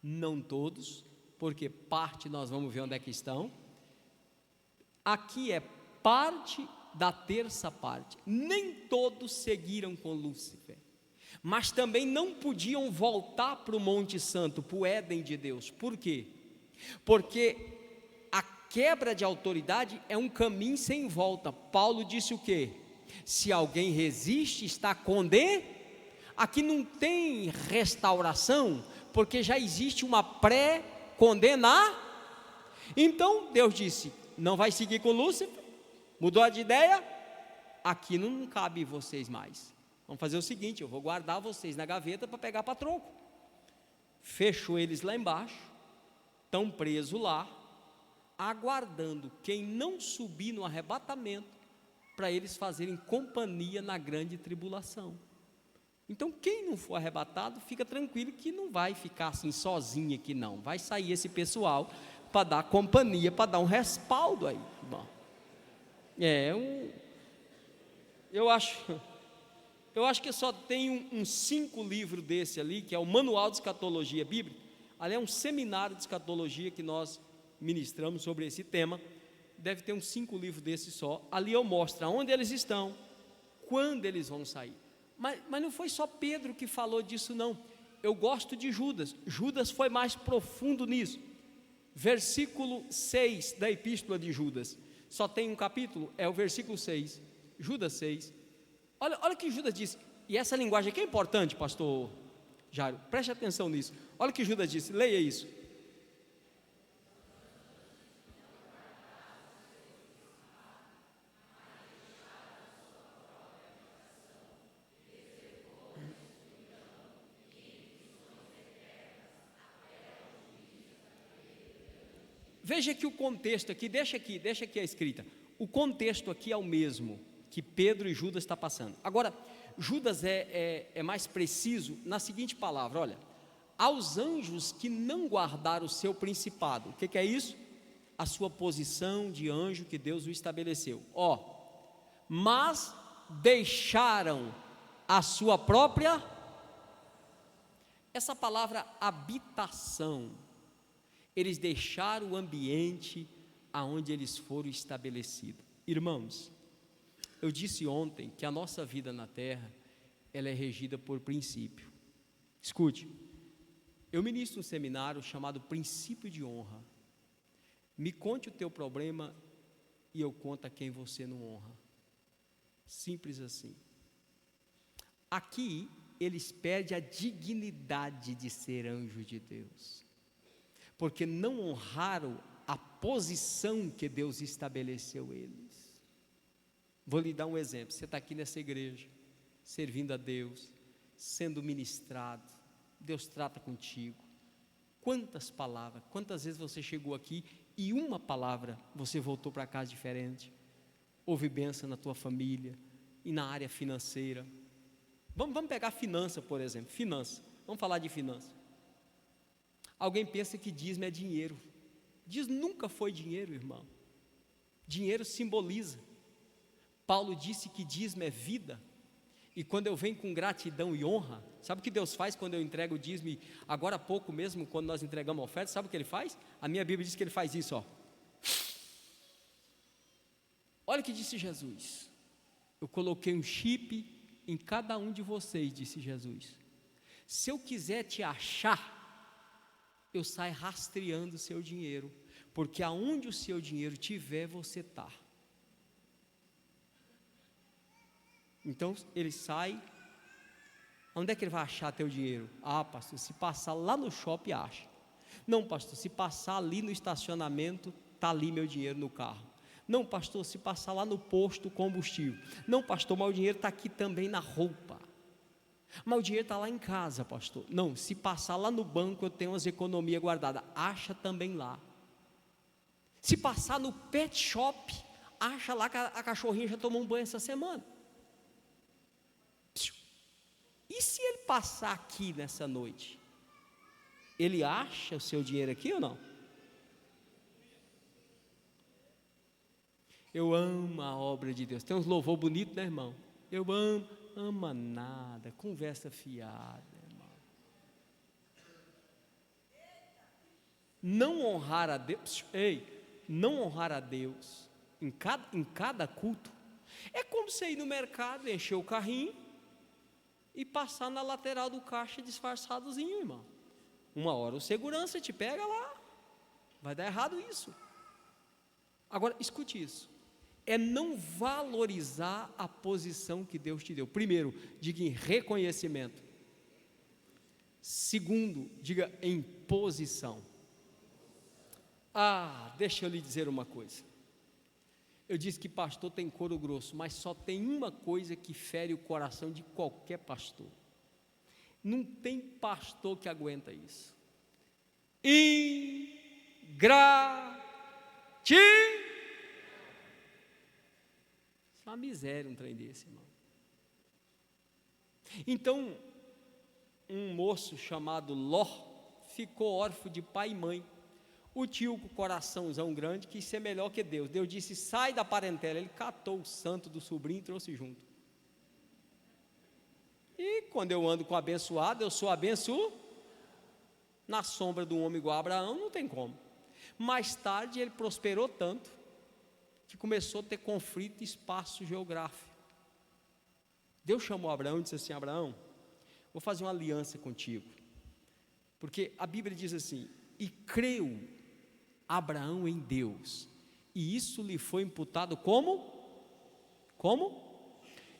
não todos, porque parte nós vamos ver onde é que estão. Aqui é parte da terça parte. Nem todos seguiram com Lúcifer, mas também não podiam voltar para o Monte Santo, para o Éden de Deus. Por quê? Porque a quebra de autoridade é um caminho sem volta. Paulo disse o quê? Se alguém resiste, está condenado. Aqui não tem restauração, porque já existe uma condenar. Então Deus disse: não vai seguir com Lúcifer, mudou de ideia, aqui não cabe vocês mais. Vamos fazer o seguinte: eu vou guardar vocês na gaveta para pegar para troco. Fechou eles lá embaixo, estão presos lá, aguardando quem não subir no arrebatamento, para eles fazerem companhia na grande tribulação. Então quem não for arrebatado, fica tranquilo que não vai ficar assim sozinho aqui não, vai sair esse pessoal para dar companhia, para dar um respaldo aí. Bom, eu acho que só tem uns 5 livros desse ali, que é o Manual de Escatologia Bíblica. Ali é um seminário de escatologia que nós ministramos sobre esse tema. Deve ter uns 5 livros desses só. Ali eu mostro onde eles estão, quando eles vão sair. Mas não foi só Pedro que falou disso não. Eu gosto de Judas. Judas foi mais profundo nisso. Versículo 6 da epístola de Judas. Só tem um capítulo, é o versículo 6. Judas 6. Olha o que Judas disse. E essa linguagem aqui é importante, pastor Jairo. Preste atenção nisso. Olha o que Judas disse. Leia isso. Veja que o contexto aqui, deixa aqui a escrita. O contexto aqui é o mesmo que Pedro e Judas está passando. Agora, Judas é mais preciso na seguinte palavra: olha, aos anjos que não guardaram o seu principado. O que é isso? A sua posição de anjo que Deus o estabeleceu. Mas deixaram a sua própria, essa palavra habitação, eles deixaram o ambiente aonde eles foram estabelecidos. Irmãos, eu disse ontem que a nossa vida na terra, ela é regida por princípio. Escute, eu ministro um seminário chamado Princípio de Honra. Me conte o teu problema e eu conto a quem você não honra. Simples assim. Aqui, eles perdem a dignidade de ser anjo de Deus, porque não honraram a posição que Deus estabeleceu eles. Vou lhe dar um exemplo. Você está aqui nessa igreja, servindo a Deus, sendo ministrado, Deus trata contigo. Quantas palavras, quantas vezes você chegou aqui e uma palavra você voltou para casa diferente? Houve bênção na tua família e na área financeira. Vamos pegar finança, por exemplo. Finança, vamos falar de finança. Alguém pensa que dízimo é dinheiro. Dízimo nunca foi dinheiro, irmão. Dinheiro simboliza. Paulo disse que dízimo é vida. E quando eu venho com gratidão e honra, sabe o que Deus faz quando eu entrego o dízimo? E agora há pouco mesmo, quando nós entregamos a oferta, sabe o que Ele faz? A minha Bíblia diz que Ele faz isso, ó. Olha o que disse Jesus. Eu coloquei um chip em cada um de vocês, disse Jesus. Se eu quiser te achar, eu saio rastreando o seu dinheiro, porque aonde o seu dinheiro tiver, você está. Então ele sai. Onde é que ele vai achar teu dinheiro? Pastor, se passar lá no shopping, acha. Não, pastor, se passar ali no estacionamento, está ali meu dinheiro no carro. Não, pastor, se passar lá no posto combustível. Não, pastor, mas o dinheiro está aqui também na roupa. Mas o dinheiro está lá em casa, pastor. Não, se passar lá no banco, eu tenho as economias guardadas. Acha também lá. Se passar no pet shop, acha lá que a cachorrinha já tomou um banho essa semana. E se ele passar aqui nessa noite? Ele acha o seu dinheiro aqui ou não? Eu amo a obra de Deus. Tem uns louvor bonito, né, irmão? Eu amo. Ama nada, conversa fiada, irmão. Não honrar a Deus, não honrar a Deus em cada culto, é como você ir no mercado, encher o carrinho e passar na lateral do caixa disfarçadozinho, irmão. Uma hora o segurança te pega lá, vai dar errado isso. Agora, escute isso. É não valorizar a posição que Deus te deu. Primeiro, diga em reconhecimento. Segundo, diga em posição. Deixa eu lhe dizer uma coisa. Eu disse que pastor tem couro grosso, mas só tem uma coisa que fere o coração de qualquer pastor. Não tem pastor que aguenta isso. Ingratidão. Isso é uma miséria um trem desse, irmão. Então, um moço chamado Ló ficou órfão de pai e mãe. O tio com o coraçãozão grande quis ser melhor que Deus. Deus disse, sai da parentela. Ele catou o santo do sobrinho e trouxe junto. E quando eu ando com abençoado, eu sou abençoado. Na sombra de um homem igual a Abraão, não tem como. Mais tarde ele prosperou tanto, que começou a ter conflito e espaço geográfico. Deus chamou Abraão e disse assim, Abraão, vou fazer uma aliança contigo. Porque a Bíblia diz assim, e creu Abraão em Deus, e isso lhe foi imputado como?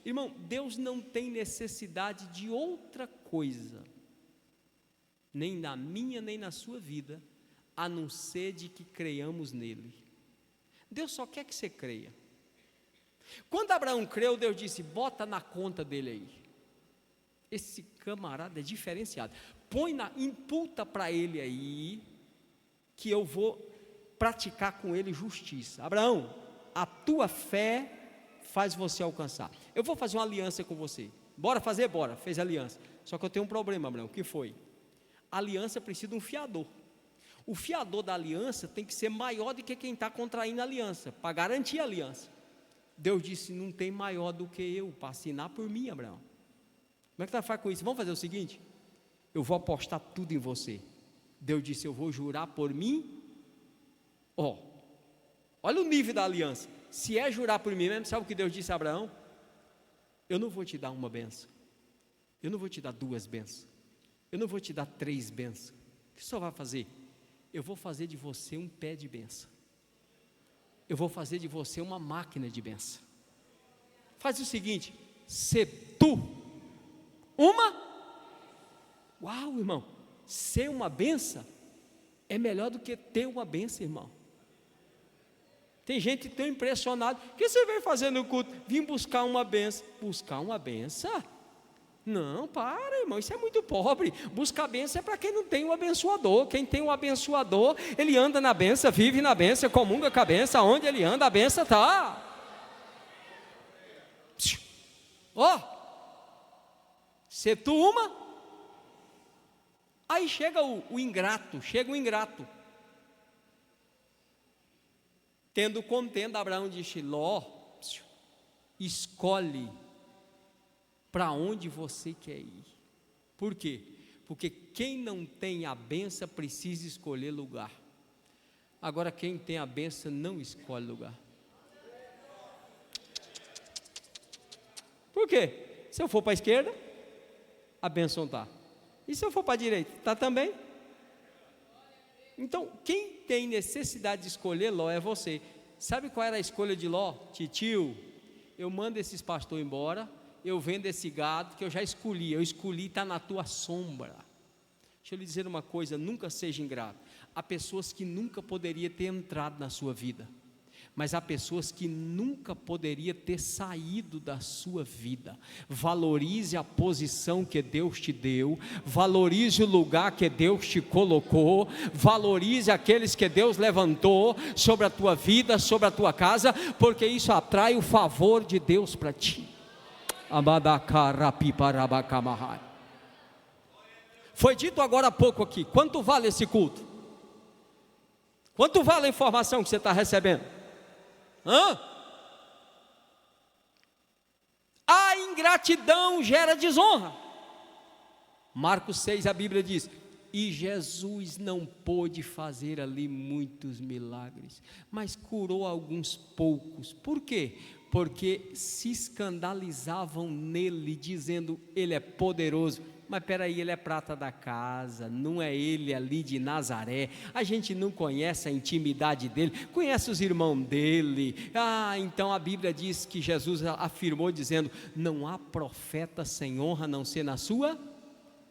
Irmão, Deus não tem necessidade de outra coisa, nem na minha, nem na sua vida, a não ser de que creiamos nele. Deus só quer que você creia. Quando Abraão creu, Deus disse, bota na conta dele aí. Esse camarada é diferenciado. Imputa para ele aí, que eu vou praticar com ele justiça. Abraão, a tua fé faz você alcançar. Eu vou fazer uma aliança com você. Bora fazer? Bora. Fez aliança. Só que eu tenho um problema, Abraão. O que foi? A aliança precisa de um fiador. O fiador da aliança tem que ser maior do que quem está contraindo a aliança, para garantir a aliança. Deus disse, não tem maior do que eu, para assinar por mim, Abraão. Como é que tu vai fazer com isso? Vamos fazer o seguinte, eu vou apostar tudo em você. Deus disse, eu vou jurar por mim. Olha o nível da aliança. Se é jurar por mim mesmo, sabe o que Deus disse a Abraão? Eu não vou te dar uma benção, eu não vou te dar 2 bênçãos, eu não vou te dar 3 bênçãos. O que o senhor vai fazer? Eu vou fazer de você um pé de bênção, eu vou fazer de você uma máquina de bênção. Faz o seguinte, se tu uau, irmão, ser uma bênção é melhor do que ter uma bênção, irmão. Tem gente tão impressionada, o que você veio fazer no culto? Vim buscar uma bênção. Buscar uma bênção? Não, para, irmão, isso é muito pobre. Buscar bênção é para quem não tem um abençoador. Quem tem um abençoador, ele anda na bênção, vive na bênção, comunga com a bênção. Onde ele anda, a bênção está. Se tu aí chega o ingrato, tendo contenda, Abraão disse, Ló, escolhe para onde você quer ir. Por quê? Porque quem não tem a benção precisa escolher lugar. Agora quem tem a benção não escolhe lugar. Por quê? Se eu for para a esquerda, a bênção está. E se eu for para a direita, está também? Então, quem tem necessidade de escolher Ló é você. Sabe qual era a escolha de Ló? Titio, eu mando esses pastores embora, eu vendo esse gado que eu já escolhi, está na tua sombra. Deixa eu lhe dizer uma coisa, nunca seja ingrato. Há pessoas que nunca poderiam ter entrado na sua vida, mas há pessoas que nunca poderiam ter saído da sua vida. Valorize a posição que Deus te deu, valorize o lugar que Deus te colocou, valorize aqueles que Deus levantou sobre a tua vida, sobre a tua casa, porque isso atrai o favor de Deus para ti. Foi dito agora há pouco aqui, quanto vale esse culto? Quanto vale a informação que você está recebendo? A ingratidão gera desonra. Marcos 6, a Bíblia diz, e Jesus não pôde fazer ali muitos milagres, mas curou alguns poucos. Por quê? Porque se escandalizavam nele, dizendo, ele é poderoso. Mas espera aí, ele é prata da casa, não é ele ali de Nazaré, a gente não conhece a intimidade dele, conhece os irmãos dele. Então a Bíblia diz que Jesus afirmou dizendo, não há profeta sem honra a não ser na sua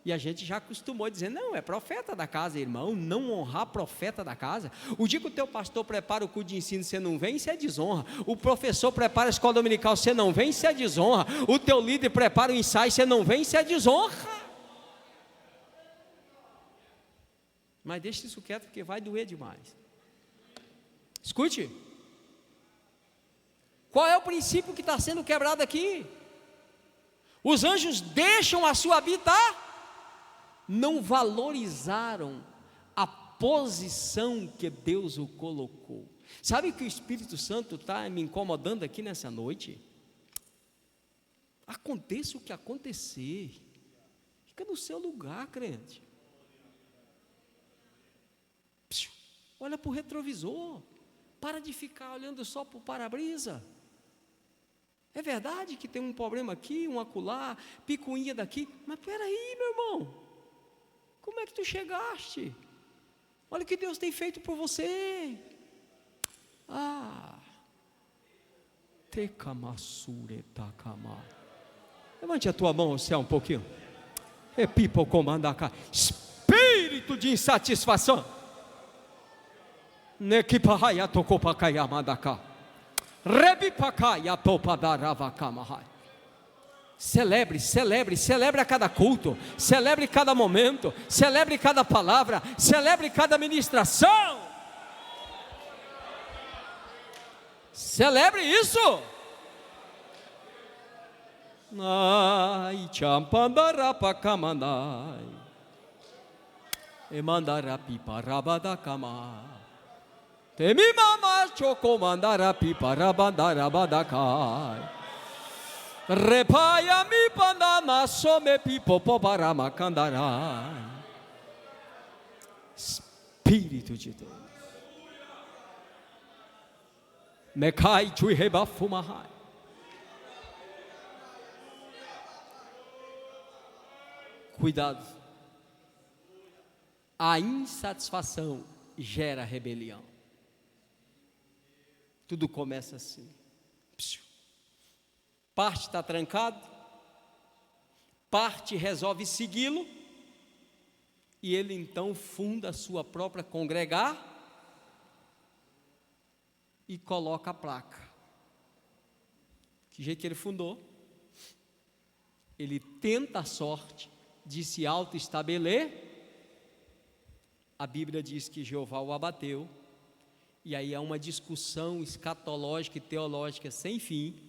E a gente já acostumou a dizer, não, é profeta da casa, irmão, não honrar profeta da casa. O dia que o teu pastor prepara o culto de ensino, você não vem, isso é desonra. O professor prepara a escola dominical, você não vem, isso é desonra. O teu líder prepara o ensaio, você não vem, isso é desonra. Mas deixa isso quieto, porque vai doer demais. Escute, qual é o princípio que está sendo quebrado aqui? Os anjos deixam a sua habitar, não valorizaram a posição que Deus o colocou. Sabe o que o Espírito Santo está me incomodando aqui nessa noite? Aconteça o que acontecer, fica no seu lugar, crente. Olha para o retrovisor, para de ficar olhando só para o para-brisa. É verdade que tem um problema aqui, um acolá, picuinha daqui, mas peraí, meu irmão, como é que tu chegaste? Olha o que Deus tem feito por você. Levante a tua mão ao céu um pouquinho. Repipa o comando cá. Espírito de insatisfação. Nekipahaia tokopacaia mandacá. Rebipacaia topadaravakamahai. Celebre, celebre, celebre a cada culto, celebre cada momento, celebre cada palavra, celebre cada ministração. Celebre isso. Ai, champandarapacamandai. Emandarapiparabadacamai. Temimama chocomandarapiparabandarabaдаkai. Repaia mi pandama some pipo pobarama candarai. Espírito de Deus. Mecai chui rebafumahai. Cuidado. A insatisfação gera rebelião. Tudo começa assim. Parte está trancado, parte resolve segui-lo, e ele então funda a sua própria congregar e coloca a placa. Que jeito que ele fundou? Ele tenta a sorte de se auto-estabelecer. A Bíblia diz que Jeová o abateu, e aí há uma discussão escatológica e teológica sem fim.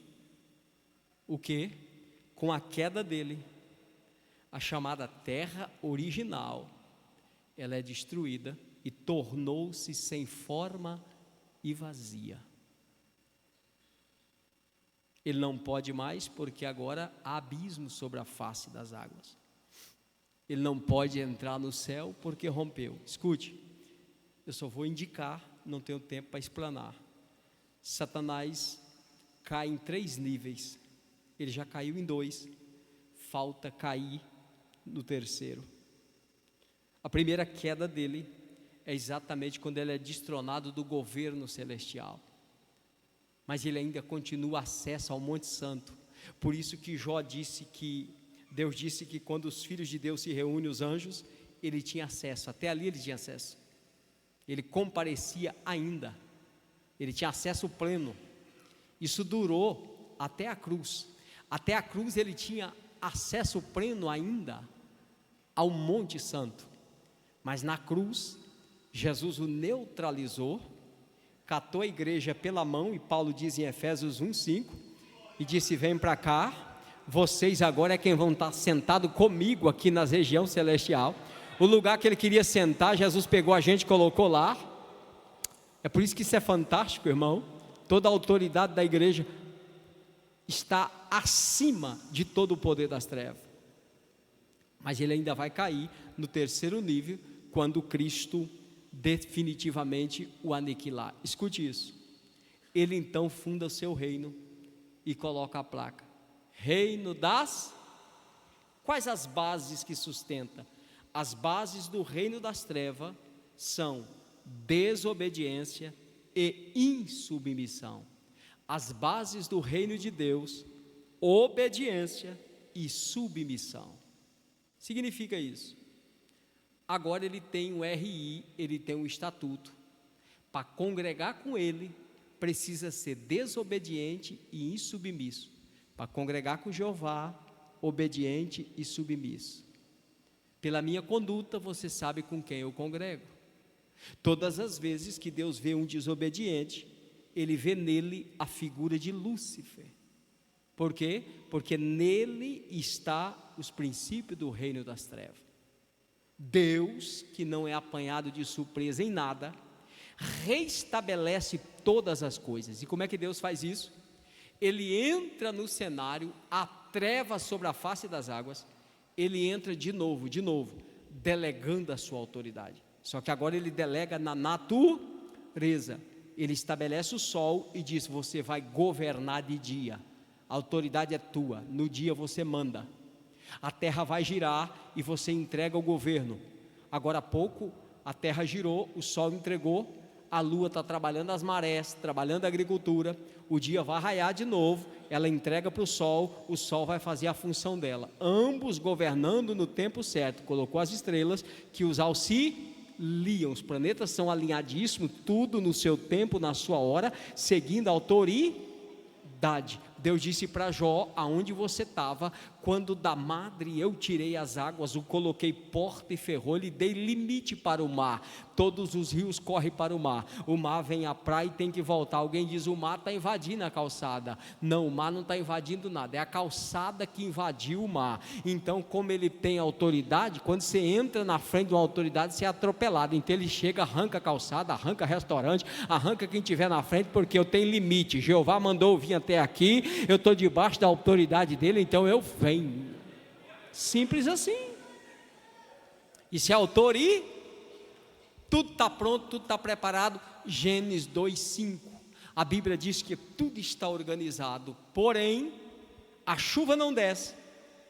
O que? Com a queda dele, a chamada terra original, ela é destruída e tornou-se sem forma e vazia. Ele não pode mais, porque agora há abismo sobre a face das águas. Ele não pode entrar no céu porque rompeu. Escute, eu só vou indicar, não tenho tempo para explanar. Satanás cai em 3 níveis. Ele já caiu em 2, falta cair no 3º. A primeira queda dele é exatamente quando ele é destronado do governo celestial, mas ele ainda continua acesso ao Monte Santo. Por isso que Deus disse que quando os filhos de Deus se reúnem, os anjos, ele tinha acesso, até ali ele tinha acesso, ele comparecia ainda, ele tinha acesso pleno. Isso durou até a cruz. Até a cruz ele tinha acesso pleno ainda ao Monte Santo, mas na cruz, Jesus o neutralizou, catou a igreja pela mão, e Paulo diz em Efésios 1:5, e disse: vem para cá, vocês agora é quem vão estar sentado comigo aqui na região celestial. O lugar que ele queria sentar, Jesus pegou a gente e colocou lá. É por isso que isso é fantástico, irmão. Toda a autoridade da igreja está acima de todo o poder das trevas, mas ele ainda vai cair no 3º nível, quando Cristo definitivamente o aniquilar. Escute isso, ele então funda o seu reino e coloca a placa, reino das... Quais as bases que sustenta? As bases do reino das trevas são desobediência e insubmissão. As bases do reino de Deus, obediência e submissão. Significa isso. Agora ele tem um RI, ele tem um estatuto. Para congregar com ele, precisa ser desobediente e insubmisso. Para congregar com Jeová, obediente e submisso. Pela minha conduta, você sabe com quem eu congrego. Todas as vezes que Deus vê um desobediente, Ele vê nele a figura de Lúcifer. Por quê? Porque nele está os princípios do reino das trevas. Deus, que não é apanhado de surpresa em nada, reestabelece todas as coisas. E como é que Deus faz isso? Ele entra no cenário, a treva sobre a face das águas, ele entra de novo, delegando a sua autoridade. Só que agora ele delega na natureza. Ele estabelece o sol e diz: você vai governar de dia, a autoridade é tua, no dia você manda. A terra vai girar e você entrega o governo. Agora há pouco a terra girou, o sol entregou, a lua está trabalhando as marés, trabalhando a agricultura, o dia vai raiar de novo, ela entrega para o sol vai fazer a função dela, ambos governando no tempo certo. Colocou as estrelas que os auxiliam, os planetas são alinhadíssimos, tudo no seu tempo, na sua hora, seguindo a autoridade. Deus disse para Jó: aonde você estava, quando da madre eu tirei as águas, o coloquei porta e ferrolho e dei limite para o mar, todos os rios correm para o mar vem à praia e tem que voltar. Alguém diz: o mar está invadindo a calçada. Não, o mar não está invadindo nada, é a calçada que invadiu o mar. Então, como ele tem autoridade, quando você entra na frente de uma autoridade, você é atropelado. Então ele chega, arranca a calçada, arranca restaurante, arranca quem estiver na frente, porque eu tenho limite. Jeová mandou eu vir até aqui, eu estou debaixo da autoridade dele, então eu venho. Simples assim. E se autorizar, tudo está pronto, tudo está preparado. Gênesis 2:5, a Bíblia diz que tudo está organizado, porém a chuva não desce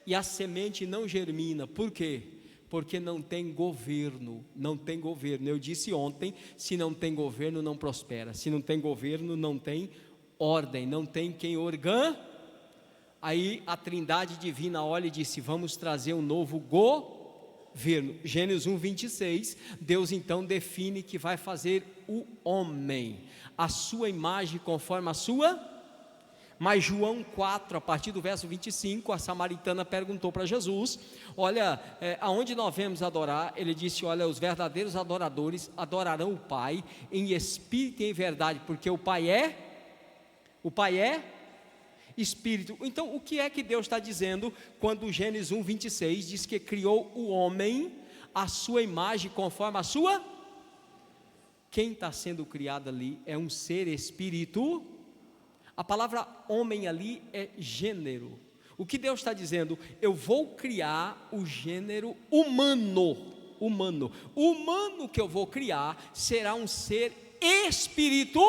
e a semente não germina. Por quê? Porque não tem governo. Eu disse ontem: se não tem governo, não prospera. Se não tem governo, não tem ordem, não tem quem organize. Aí a trindade divina olha e disse: vamos trazer um novo governo. Gênesis 1:26, Deus então define que vai fazer o homem, a sua imagem conforme a sua. Mas João 4, a partir do verso 25, a samaritana perguntou para Jesus: olha, aonde nós vamos adorar? Ele disse: olha, os verdadeiros adoradores adorarão o Pai em espírito e em verdade, porque o Pai é Espírito. Então, o que é que Deus está dizendo quando Gênesis 1:26 diz que criou o homem à sua imagem conforme a sua? Quem está sendo criado ali é um ser espírito. A palavra homem ali é gênero. O que Deus está dizendo? Eu vou criar o gênero humano. O humano que eu vou criar será um ser espírito.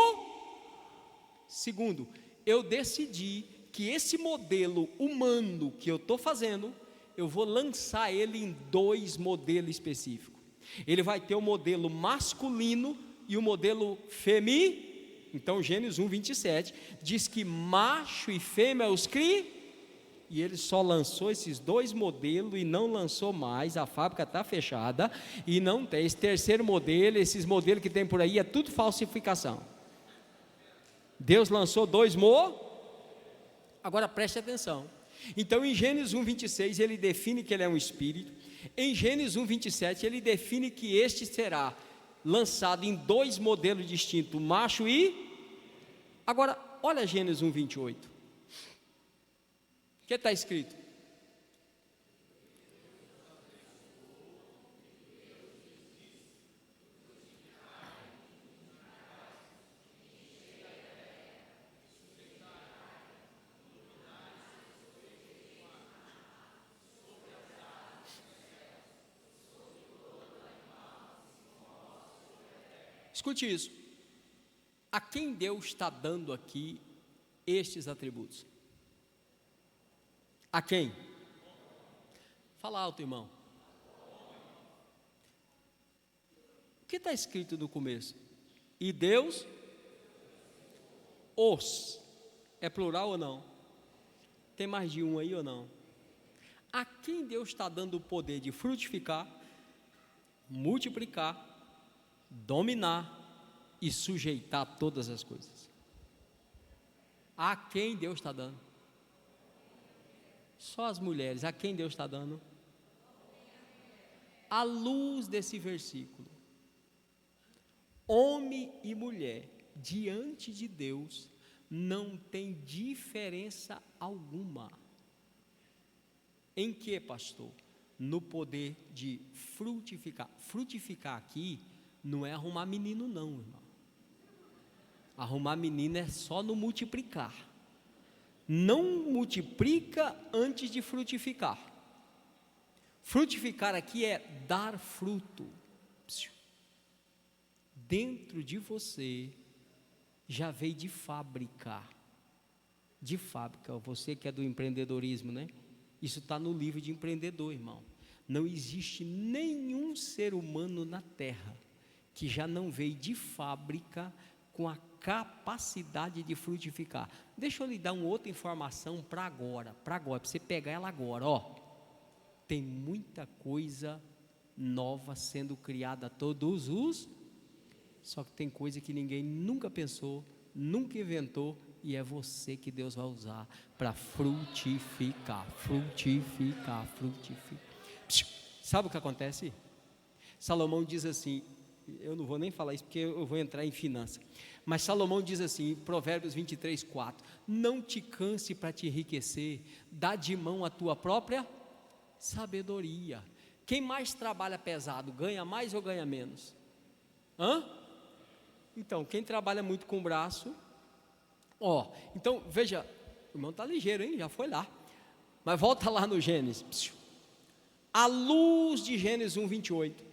Segundo, eu decidi que esse modelo humano que eu estou fazendo, eu vou lançar ele em 2 modelos específicos. Ele vai ter o modelo masculino e o modelo feminino. Então Gênesis 1:27 diz que macho e fêmea os cria, e ele só lançou esses 2 modelos e não lançou mais. A fábrica está fechada e não tem esse terceiro modelo. Esses modelos que tem por aí é tudo falsificação. Deus lançou 2 modelos. Agora preste atenção. Então em Gênesis 1:26 ele define que ele é um espírito. Em Gênesis 1:27 ele define que este será lançado em 2 modelos distintos, macho e... Agora olha Gênesis 1:28. O que está escrito? Escute isso. A quem Deus está dando aqui estes atributos? A quem? Fala alto, irmão. O que está escrito no começo? E Deus os. É plural ou não? Tem mais de um aí ou não? A quem Deus está dando o poder de frutificar, multiplicar, dominar e sujeitar todas as coisas? A quem Deus está dando? Só as mulheres. A quem Deus está dando? À luz desse versículo, homem e mulher diante de Deus não tem diferença alguma. Em que, pastor? No poder de frutificar. Frutificar aqui não é arrumar menino não, irmão. Arrumar menino é só no multiplicar. Não multiplica antes de frutificar. Frutificar aqui é dar fruto. Dentro de você já veio de fábrica. De fábrica. Você que é do empreendedorismo, né? Isso está no livro de empreendedor, irmão. Não existe nenhum ser humano na terra que já não veio de fábrica com a capacidade de frutificar. Deixa eu lhe dar uma outra informação para agora, para você pegar ela agora, ó. Tem muita coisa nova sendo criada todos os, só que tem coisa que ninguém nunca pensou, nunca inventou, e é você que Deus vai usar para frutificar. Sabe o que acontece? Salomão diz assim, eu não vou nem falar isso porque eu vou entrar em finanças, mas Salomão diz assim, em Provérbios 23:4, não te canse para te enriquecer, dá de mão a tua própria sabedoria. Quem mais trabalha pesado, ganha mais ou ganha menos? Então, quem trabalha muito com o braço, então veja, o irmão está ligeiro, hein? Já foi lá, mas volta lá no Gênesis, à luz de Gênesis 1:28,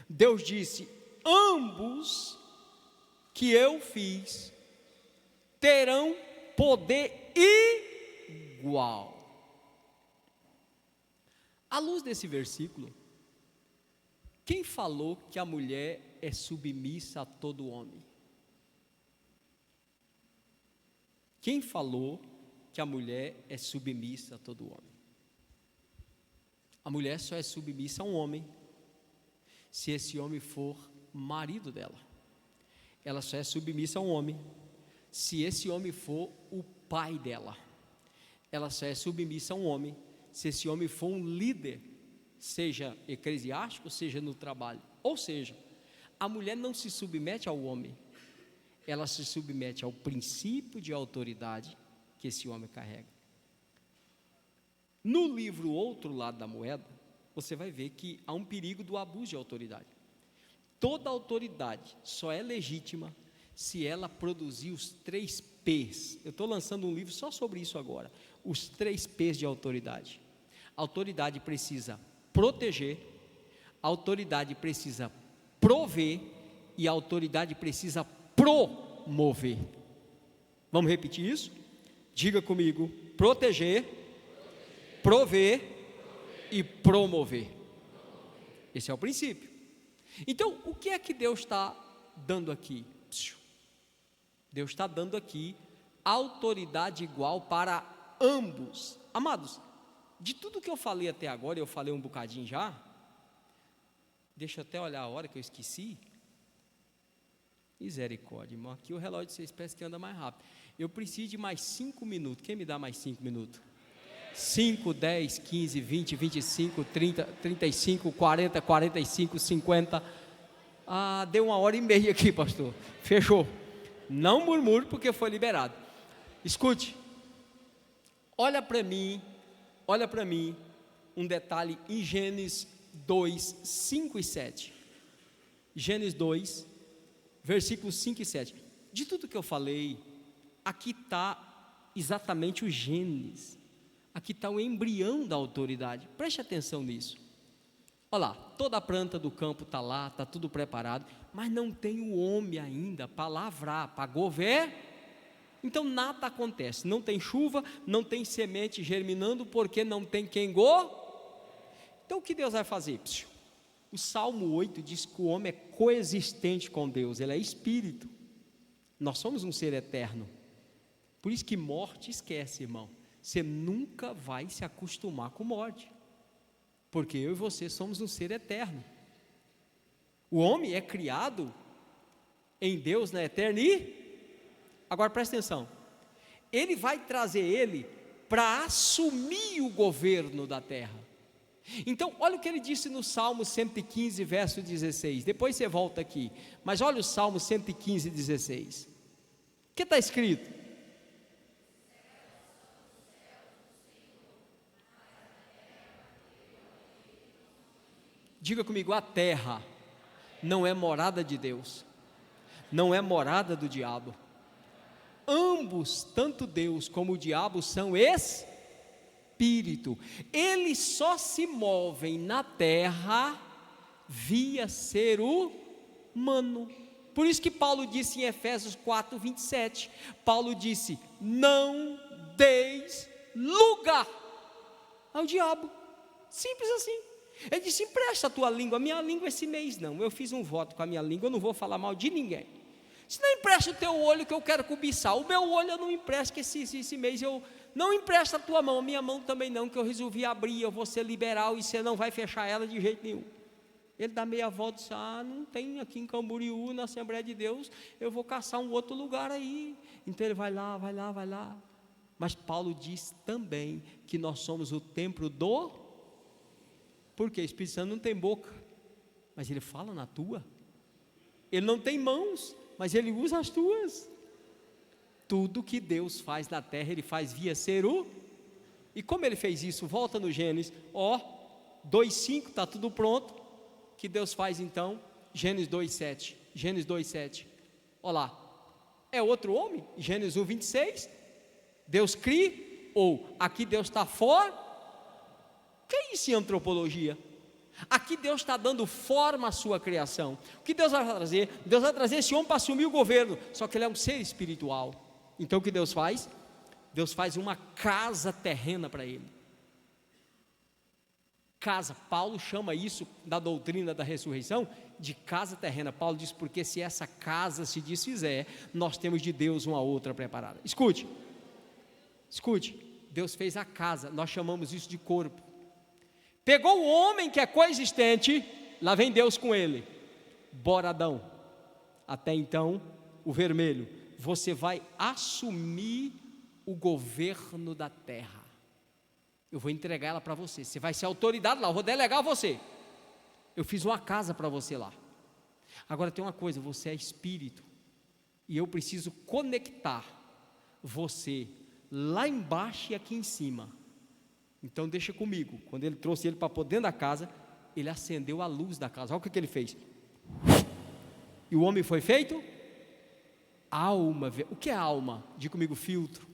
Deus disse, ambos que eu fiz terão poder igual. À luz desse versículo, quem falou que a mulher é submissa a todo homem? Quem falou que a mulher é submissa a todo homem? A mulher só é submissa a um homem se esse homem for marido dela. Ela só é submissa a um homem se esse homem for o pai dela. Ela só é submissa a um homem se esse homem for um líder, seja eclesiástico, seja no trabalho. Ou seja, a mulher não se submete ao homem, ela se submete ao princípio de autoridade que esse homem carrega. No livro Outro Lado da Moeda, você vai ver que há um perigo do abuso de autoridade. Toda autoridade só é legítima se ela produzir os 3 P's. Eu estou lançando um livro só sobre isso agora. Os 3 P's de autoridade. A autoridade precisa proteger, a autoridade precisa prover e a autoridade precisa promover. Vamos repetir isso? Diga comigo: proteger, prover e promover. Esse é o princípio. Então, o que é que Deus está dando aqui? Deus está dando aqui autoridade igual para ambos. Amados, de tudo que eu falei até agora, eu falei um bocadinho já. Deixa eu até olhar a hora que eu esqueci. Misericórdia, irmão. Aqui o relógio de 6 pés que anda mais rápido. Eu preciso de mais 5 minutos. Quem me dá mais 5 minutos? 5, 10, 15, 20, 25, 30, 35, 40, 45, 50. Deu 1h30 aqui, pastor. Fechou. Não murmure porque foi liberado. Escute. Olha para mim um detalhe em Gênesis 2, 5 e 7. Gênesis 2, versículos 5 e 7. De tudo que eu falei, aqui está exatamente o Gênesis. Aqui está o embrião da autoridade. Preste atenção nisso. Olha lá, toda a planta do campo está lá, está tudo preparado, mas não tem o homem ainda para lavrar, para governar. Então nada acontece, não tem chuva, não tem semente germinando, porque não tem quem Então o que Deus vai fazer? O Salmo 8 diz que o homem é coexistente com Deus, ele é espírito. Nós somos um ser eterno. Por isso que morte esquece, irmão. Você nunca vai se acostumar com morte. Porque eu e você somos um ser eterno. O homem é criado em Deus na eterna agora presta atenção, ele vai trazer ele para assumir o governo da terra. Então olha o que ele disse no Salmo 115 verso 16, depois você volta aqui, mas olha o Salmo 115, 16, o que está escrito? Diga comigo, a terra não é morada de Deus, não é morada do diabo. Ambos, tanto Deus como o diabo, são espírito. Eles só se movem na terra via ser humano. Por isso que Paulo disse em Efésios 4, 27, Paulo disse, não deis lugar ao diabo, simples assim. Ele disse, empresta a tua língua, a minha língua esse mês não, eu fiz um voto com a minha língua, eu não vou falar mal de ninguém. Se não empresta o teu olho que eu quero cobiçar, o meu olho eu não empresto, que esse mês eu não empresto a tua mão, a minha mão também não, que eu resolvi abrir, eu vou ser liberal e você não vai fechar ela de jeito nenhum. Ele dá meia volta e diz, não tem aqui em Camboriú, na Assembleia de Deus, eu vou caçar um outro lugar aí. Então ele vai lá. Mas Paulo diz também que nós somos o templo porque o Espírito Santo não tem boca, mas ele fala na tua. Ele não tem mãos, mas ele usa as tuas. Tudo que Deus faz na terra, ele faz via ser E como ele fez isso? Volta no Gênesis, 2:5, está tudo pronto. Que Deus faz então? Gênesis 2:7. Olha lá, é outro homem? Gênesis 1:26. Deus cria, ou aqui Deus está fora? O que é isso em antropologia? Aqui Deus está dando forma à sua criação. O que Deus vai trazer? Deus vai trazer esse homem para assumir o governo, só que ele é um ser espiritual. Então o que Deus faz? Deus faz uma casa terrena para ele. Casa, Paulo chama isso da doutrina da ressurreição de casa terrena. Paulo diz, porque se essa casa se desfizer, nós temos de Deus uma outra preparada. Escute, Deus fez a casa, nós chamamos isso de corpo. Pegou o homem que é coexistente, lá vem Deus com ele, boradão, até então o vermelho, você vai assumir o governo da terra. Eu vou entregar ela para você, você vai ser autoridade lá, eu vou delegar a você. Eu fiz uma casa para você lá. Agora tem uma coisa, você é espírito, e eu preciso conectar você lá embaixo e aqui em cima. Então deixa comigo, quando ele trouxe ele para pôr dentro da casa, ele acendeu a luz da casa. Olha o que ele fez. E o homem foi feito? Alma. O que é alma? Diga comigo, filtro.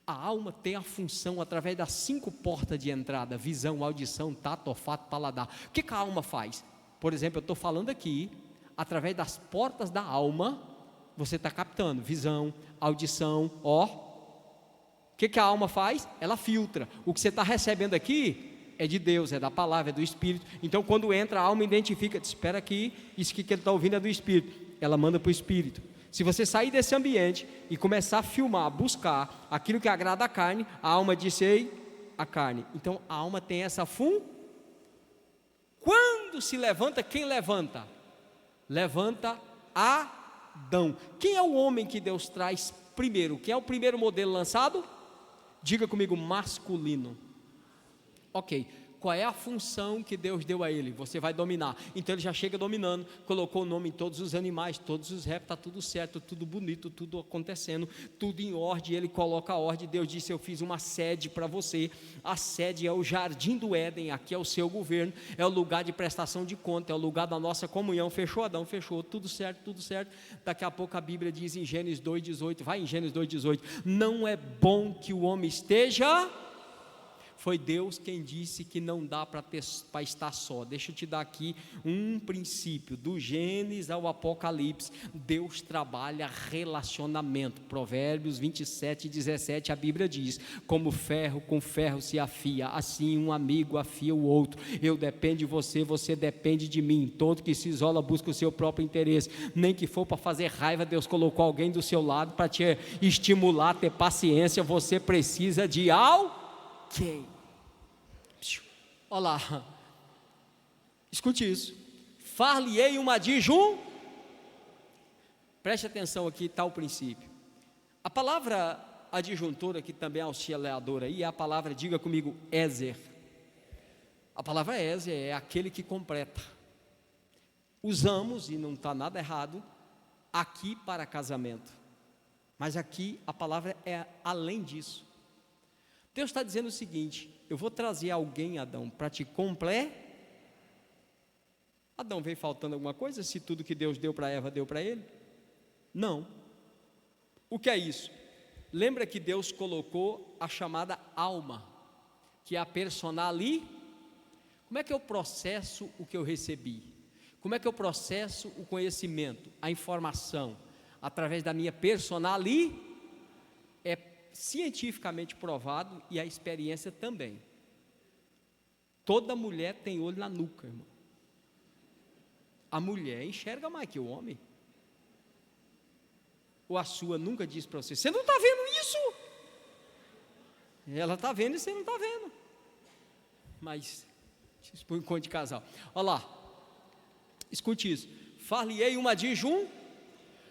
A alma tem a função, através das 5 portas de entrada, visão, audição, tato, olfato, paladar. O que a alma faz? Por exemplo, eu estou falando aqui, através das portas da alma, você está captando visão, audição, O que a alma faz? Ela filtra. O que você está recebendo aqui é de Deus, é da palavra, é do Espírito. Então quando entra, a alma identifica, espera aqui, isso que ele está ouvindo é do Espírito. Ela manda para o Espírito. Se você sair desse ambiente e começar a filmar, buscar aquilo que agrada a carne, a alma disse, ei, a carne. Então a alma tem essa Quando se levanta, quem levanta? Levanta Adão. Quem é o homem que Deus traz primeiro? Quem é o primeiro modelo lançado? Diga comigo, masculino. Ok, qual é a função que Deus deu a ele? Você vai dominar. Então ele já chega dominando, colocou o nome em todos os animais, todos os répteis, está tudo certo, tudo bonito, tudo acontecendo, tudo em ordem. Ele coloca a ordem. Deus disse, eu fiz uma sede para você. A sede é o jardim do Éden, aqui é o seu governo, é o lugar de prestação de conta, é o lugar da nossa comunhão. Fechou Adão, fechou, tudo certo. Daqui a pouco a Bíblia diz em Gênesis 2:18, vai em Gênesis 2:18, não é bom que o homem esteja... Foi Deus quem disse que não dá para estar só. Deixa eu te dar aqui um princípio, do Gênesis ao Apocalipse, Deus trabalha relacionamento. Provérbios 27:17, a Bíblia diz, como ferro com ferro se afia, assim um amigo afia o outro. Eu dependo de você, você depende de mim. Todo que se isola busca o seu próprio interesse, nem que for para fazer raiva, Deus colocou alguém do seu lado para te estimular, ter paciência. Você precisa de alguém. Olha lá, escute isso. Far-lhe-ei uma adjuntura. Preste atenção aqui, está o princípio. A palavra adjuntora, que também é auxiliadora aí, é a palavra, diga comigo, ézer. A palavra ézer é aquele que completa. Usamos, e não está nada errado, aqui para casamento. Mas aqui a palavra é além disso. Deus está dizendo o seguinte: eu vou trazer alguém, Adão, para te completar. Adão veio faltando alguma coisa? Se tudo que Deus deu para Eva, deu para ele? Não. O que é isso? Lembra que Deus colocou a chamada alma, que é a personali. Como é que eu processo o que eu recebi? Como é que eu processo o conhecimento, a informação? Através da minha personali. É cientificamente provado, e a experiência também. Toda mulher tem olho na nuca, irmão. A mulher enxerga mais que o homem. Ou a sua nunca diz para você: você não está vendo isso? Ela está vendo e você não está vendo. Mas se expõe com de casal. Olha lá, escute isso. Far-lhe-ei uma adjuntura.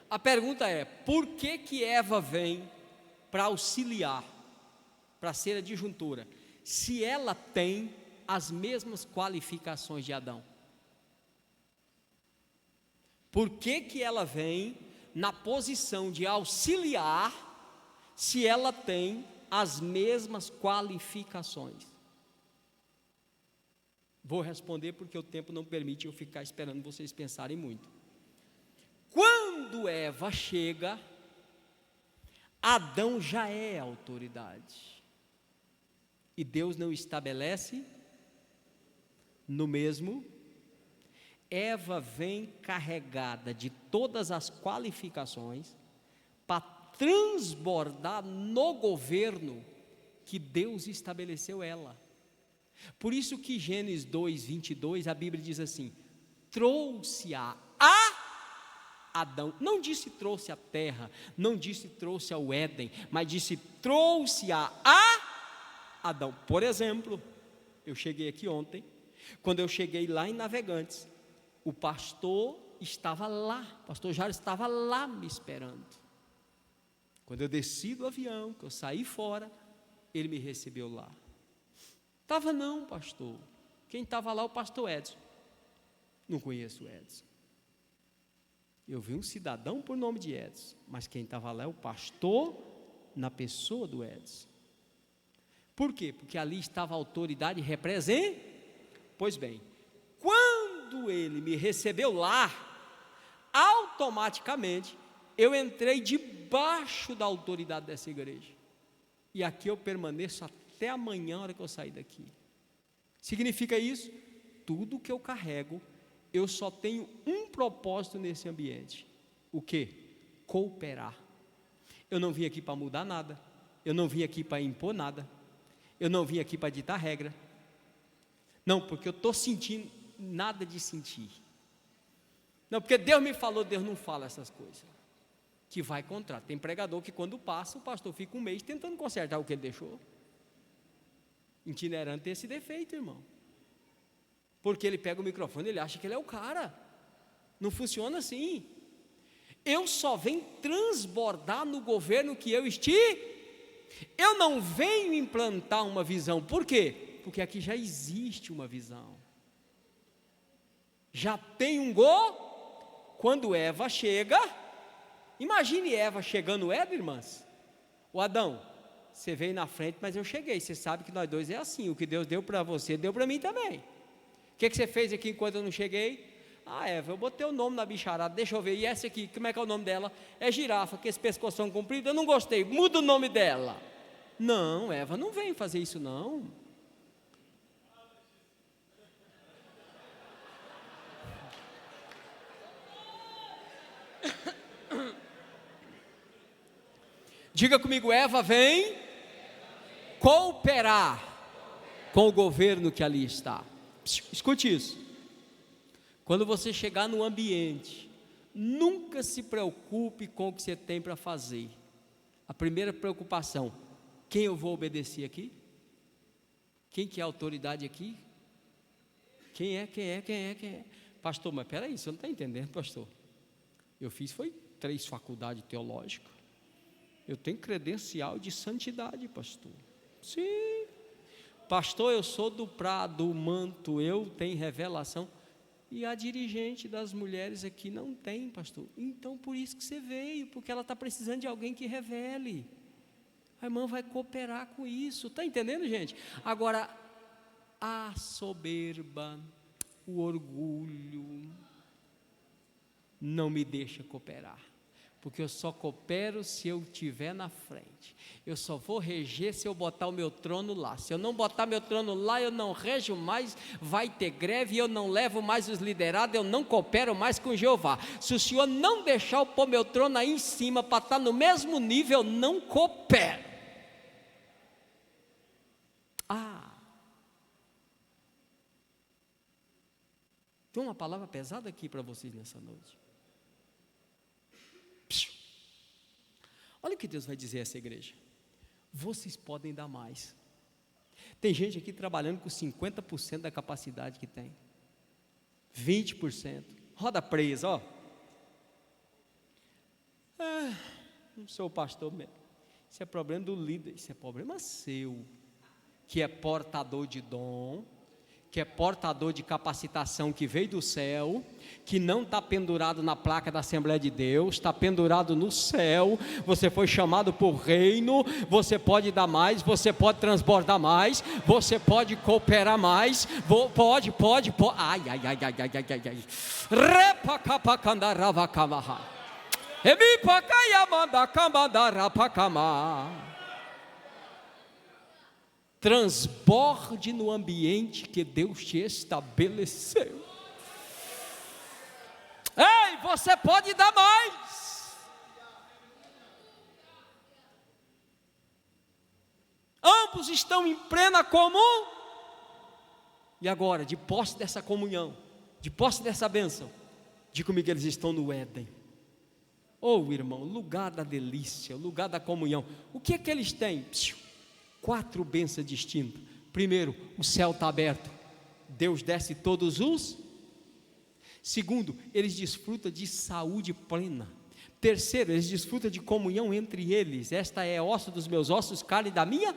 A pergunta é: por que Eva vem para auxiliar, para ser adjuntora, se ela tem as mesmas qualificações de Adão? Por que ela vem na posição de auxiliar, se ela tem as mesmas qualificações? Vou responder porque o tempo não permite eu ficar esperando vocês pensarem muito. Quando Eva chega, Adão já é autoridade, e Deus não estabelece no mesmo. Eva vem carregada de todas as qualificações para transbordar no governo que Deus estabeleceu ela. Por isso que Gênesis 2:22, a Bíblia diz assim: trouxe a Adão, não disse trouxe a terra, não disse trouxe ao Éden, mas disse trouxe a Adão. Por exemplo, eu cheguei aqui ontem. Quando eu cheguei lá em Navegantes, o pastor estava lá, o pastor Jairo estava lá me esperando. Quando eu desci do avião, que eu saí fora, ele me recebeu lá. Estava não, pastor. Quem estava lá? O pastor Edson. Não conheço o Edson. Eu vi um cidadão por nome de Edson, mas quem estava lá é o pastor na pessoa do Edson. Por quê? Porque ali estava a autoridade representante. Pois bem, quando ele me recebeu lá, automaticamente eu entrei debaixo da autoridade dessa igreja, e aqui eu permaneço até amanhã, a hora que eu sair daqui. Significa isso? Tudo que eu carrego, eu só tenho um propósito nesse ambiente. O quê? Cooperar. Eu não vim aqui para mudar nada, eu não vim aqui para impor nada, eu não vim aqui para ditar regra. Não, porque eu estou sentindo nada de sentir. Não, porque Deus me falou, Deus não fala essas coisas. Que vai contra. Tem pregador que quando passa, o pastor fica um mês tentando consertar o que ele deixou. Itinerante tem esse defeito, irmão. Porque ele pega o microfone, ele acha que ele é o cara. Não funciona assim. Eu só venho transbordar no governo que eu estive. Eu não venho implantar uma visão. Por quê? Porque aqui já existe uma visão. Já tem um Quando Eva chega, imagine Eva chegando, irmãs. O Adão, você veio na frente, mas eu cheguei. Você sabe que nós dois é assim. O que Deus deu para você, deu para mim também. O que você fez aqui enquanto eu não cheguei? Eva, eu botei o nome na bicharada, deixa eu ver. E essa aqui, como é que é o nome dela? É girafa, que esse pescoção comprido, eu não gostei. Muda o nome dela. Não, Eva, não vem fazer isso não. Diga comigo, Eva vem cooperar com o governo que ali está. Escute isso. Quando você chegar no ambiente, nunca se preocupe com o que você tem para fazer. A primeira preocupação: quem eu vou obedecer aqui? Quem que é a autoridade aqui? Quem é? Pastor, mas peraí, você não está entendendo, pastor. Eu fiz, foi 3 faculdades teológicas. Eu tenho credencial de santidade, pastor. Sim. Pastor, eu sou do Prado, Manto, eu tenho revelação. E a dirigente das mulheres aqui não tem, pastor. Então, por isso que você veio, porque ela está precisando de alguém que revele. A irmã vai cooperar com isso. Está entendendo, gente? Agora, a soberba, o orgulho, não me deixa cooperar, porque eu só coopero se eu estiver na frente. Eu só vou reger se eu botar o meu trono lá. Se eu não botar meu trono lá, eu não rejo mais, vai ter greve, eu não levo mais os liderados, eu não coopero mais com Jeová. Se o Senhor não deixar eu pôr meu trono aí em cima, para estar no mesmo nível, eu não coopero. Tem uma palavra pesada aqui para vocês nessa noite. Olha o que Deus vai dizer a essa igreja. Vocês podem dar mais. Tem gente aqui trabalhando com 50% da capacidade que tem. 20%. Roda presa, ó. Não sou o pastor mesmo. Isso é problema do líder, isso é problema seu, que é portador de dom, que é portador de capacitação que veio do céu, que não está pendurado na placa da Assembleia de Deus, está pendurado no céu. Você foi chamado por reino, você pode dar mais, você pode transbordar mais, você pode cooperar mais, pode, ai, repacapacandaravakamaha, emipacaiamandacamandarapacama. Transborde no ambiente que Deus te estabeleceu. Ei, você pode dar mais. Ambos estão em plena comum. E agora, de posse dessa comunhão, de posse dessa bênção, diga comigo, eles estão no Éden. Oh, irmão, lugar da delícia, lugar da comunhão. O que é que eles têm? 4 bênçãos distintas. Primeiro, o céu está aberto, Deus desce todos os. Segundo, eles desfrutam de saúde plena. Terceiro, eles desfrutam de comunhão entre eles. Esta é osso dos meus ossos, carne da minha.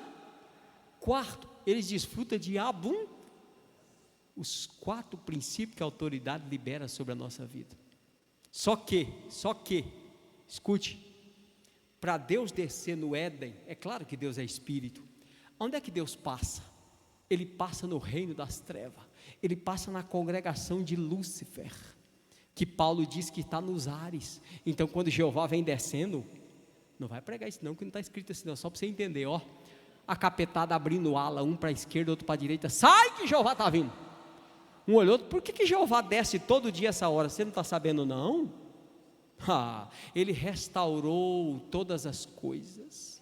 Quarto, eles desfrutam de os 4 princípios que a autoridade libera sobre a nossa vida. Só que, escute, para Deus descer no Éden, é claro que Deus é Espírito. Onde é que Deus passa? Ele passa no reino das trevas, ele passa na congregação de Lúcifer, que Paulo diz que está nos ares. Então quando Jeová vem descendo, não vai pregar isso não, que não está escrito assim não, só para você entender, ó, a capetada abrindo ala, um para a esquerda, outro para a direita, sai que Jeová está vindo. Um olhou, por que Jeová desce todo dia essa hora? Você não está sabendo não? Ele restaurou todas as coisas,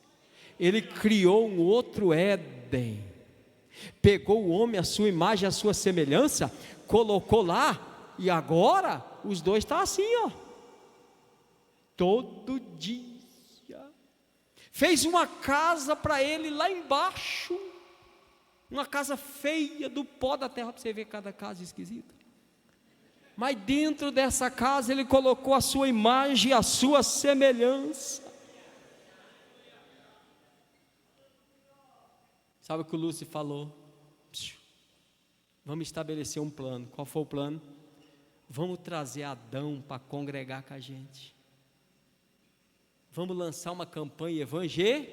ele criou um outro Éden, pegou o homem à sua imagem, à sua semelhança, colocou lá, e agora os dois estão assim, ó, todo dia, fez uma casa para ele lá embaixo, uma casa feia, do pó da terra, para você ver cada casa esquisita. Mas dentro dessa casa ele colocou a sua imagem, a sua semelhança. Sabe o que o Lúcio falou? Vamos estabelecer um plano. Qual foi o plano? Vamos trazer Adão para congregar com a gente. Vamos lançar uma campanha evangélica.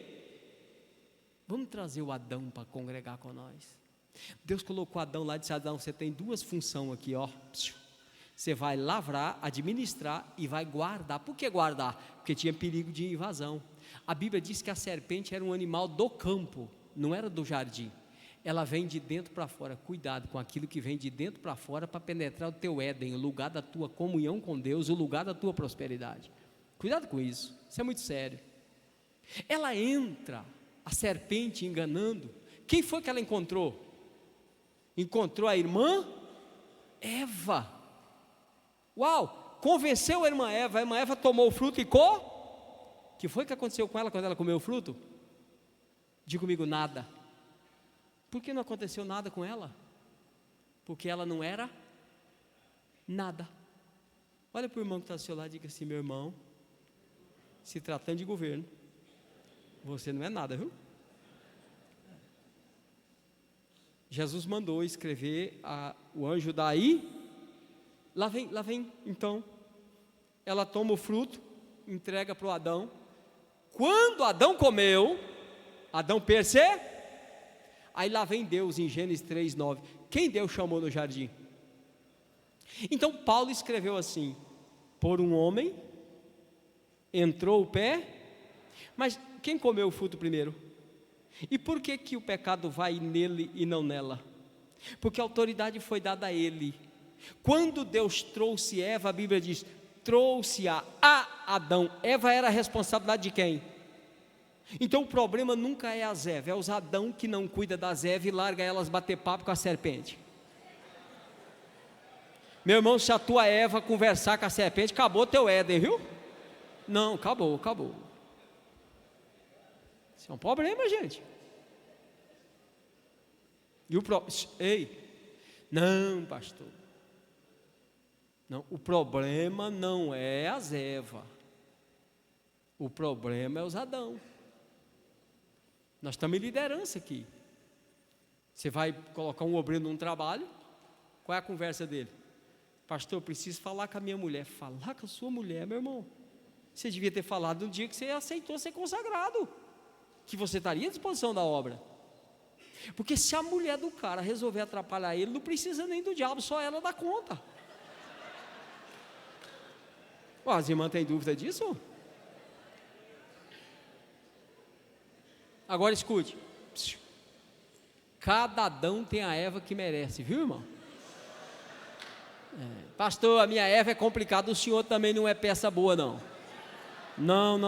Vamos trazer o Adão para congregar com nós. Deus colocou Adão lá e disse: Adão, você tem 2 funções aqui, ó. Você vai lavrar, administrar e vai guardar. Por que guardar? Porque tinha perigo de invasão. A Bíblia diz que a serpente era um animal do campo, não era do jardim. Ela vem de dentro para fora. Cuidado com aquilo que vem de dentro para fora para penetrar o teu Éden, o lugar da tua comunhão com Deus, o lugar da tua prosperidade. Cuidado com isso, isso é muito sério. Ela entra, a serpente enganando. Quem foi que ela encontrou? Encontrou a irmã Eva. Uau, convenceu a irmã Eva tomou o fruto e o que foi que aconteceu com ela quando ela comeu o fruto? Diga comigo, nada. Por que não aconteceu nada com ela? Porque ela não era nada. Olha para o irmão que está ao seu lado e diga assim: meu irmão, se tratando de governo, você não é nada, viu? Jesus mandou escrever o anjo daí. Lá vem, então. Ela toma o fruto, entrega para o Adão. Quando Adão comeu, Adão percebeu. Aí lá vem Deus em Gênesis 3:9. Quem Deus chamou no jardim? Então Paulo escreveu assim: por um homem entrou o pé. Mas quem comeu o fruto primeiro? E por que o pecado vai nele e não nela? Porque a autoridade foi dada a ele. Quando Deus trouxe Eva, a Bíblia diz: trouxe-a a Adão. Eva era a responsabilidade de quem? Então o problema nunca é as Eva, é os Adão que não cuida das Eva e larga elas bater papo com a serpente. Meu irmão, se a tua Eva conversar com a serpente, acabou teu Éden, viu? Não, acabou. Isso é um problema, gente. Não, pastor. Não, o problema não é as Eva. O problema é os Adão. Nós estamos em liderança aqui. Você vai colocar um obreiro num trabalho, qual é a conversa dele? Pastor, eu preciso falar com a minha mulher. Falar com a sua mulher, meu irmão? Você devia ter falado no dia que você aceitou ser consagrado, que você estaria à disposição da obra. Porque se a mulher do cara resolver atrapalhar ele, não precisa nem do diabo, só ela dá conta. As irmãs têm dúvida disso? Agora escute. Cada Adão tem a Eva que merece, viu, irmão? Pastor, a minha Eva é complicada, o senhor também não é peça boa, não. Não.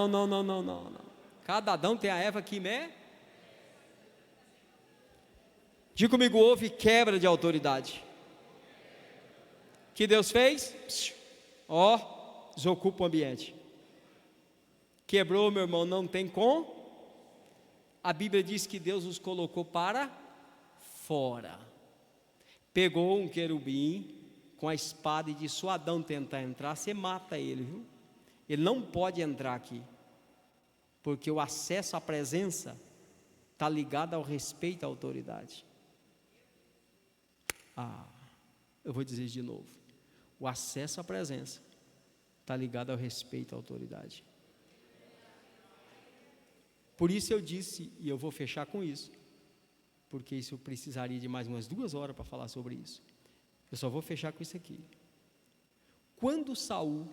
Cada Adão tem a Eva que merece. Diga comigo: houve quebra de autoridade. Que Deus fez? Desocupa o ambiente. Quebrou, meu irmão, não tem como. A Bíblia diz que Deus os colocou para fora. Pegou um querubim com a espada e disse: se o Adão tentar entrar, você mata ele, viu? Ele não pode entrar aqui, porque o acesso à presença está ligado ao respeito à autoridade. Eu vou dizer de novo: o acesso à presença está ligado ao respeito à autoridade. Por isso eu disse, e eu vou fechar com isso, porque isso eu precisaria de mais umas 2 horas para falar sobre isso. Eu só vou fechar com isso aqui. Quando Saul,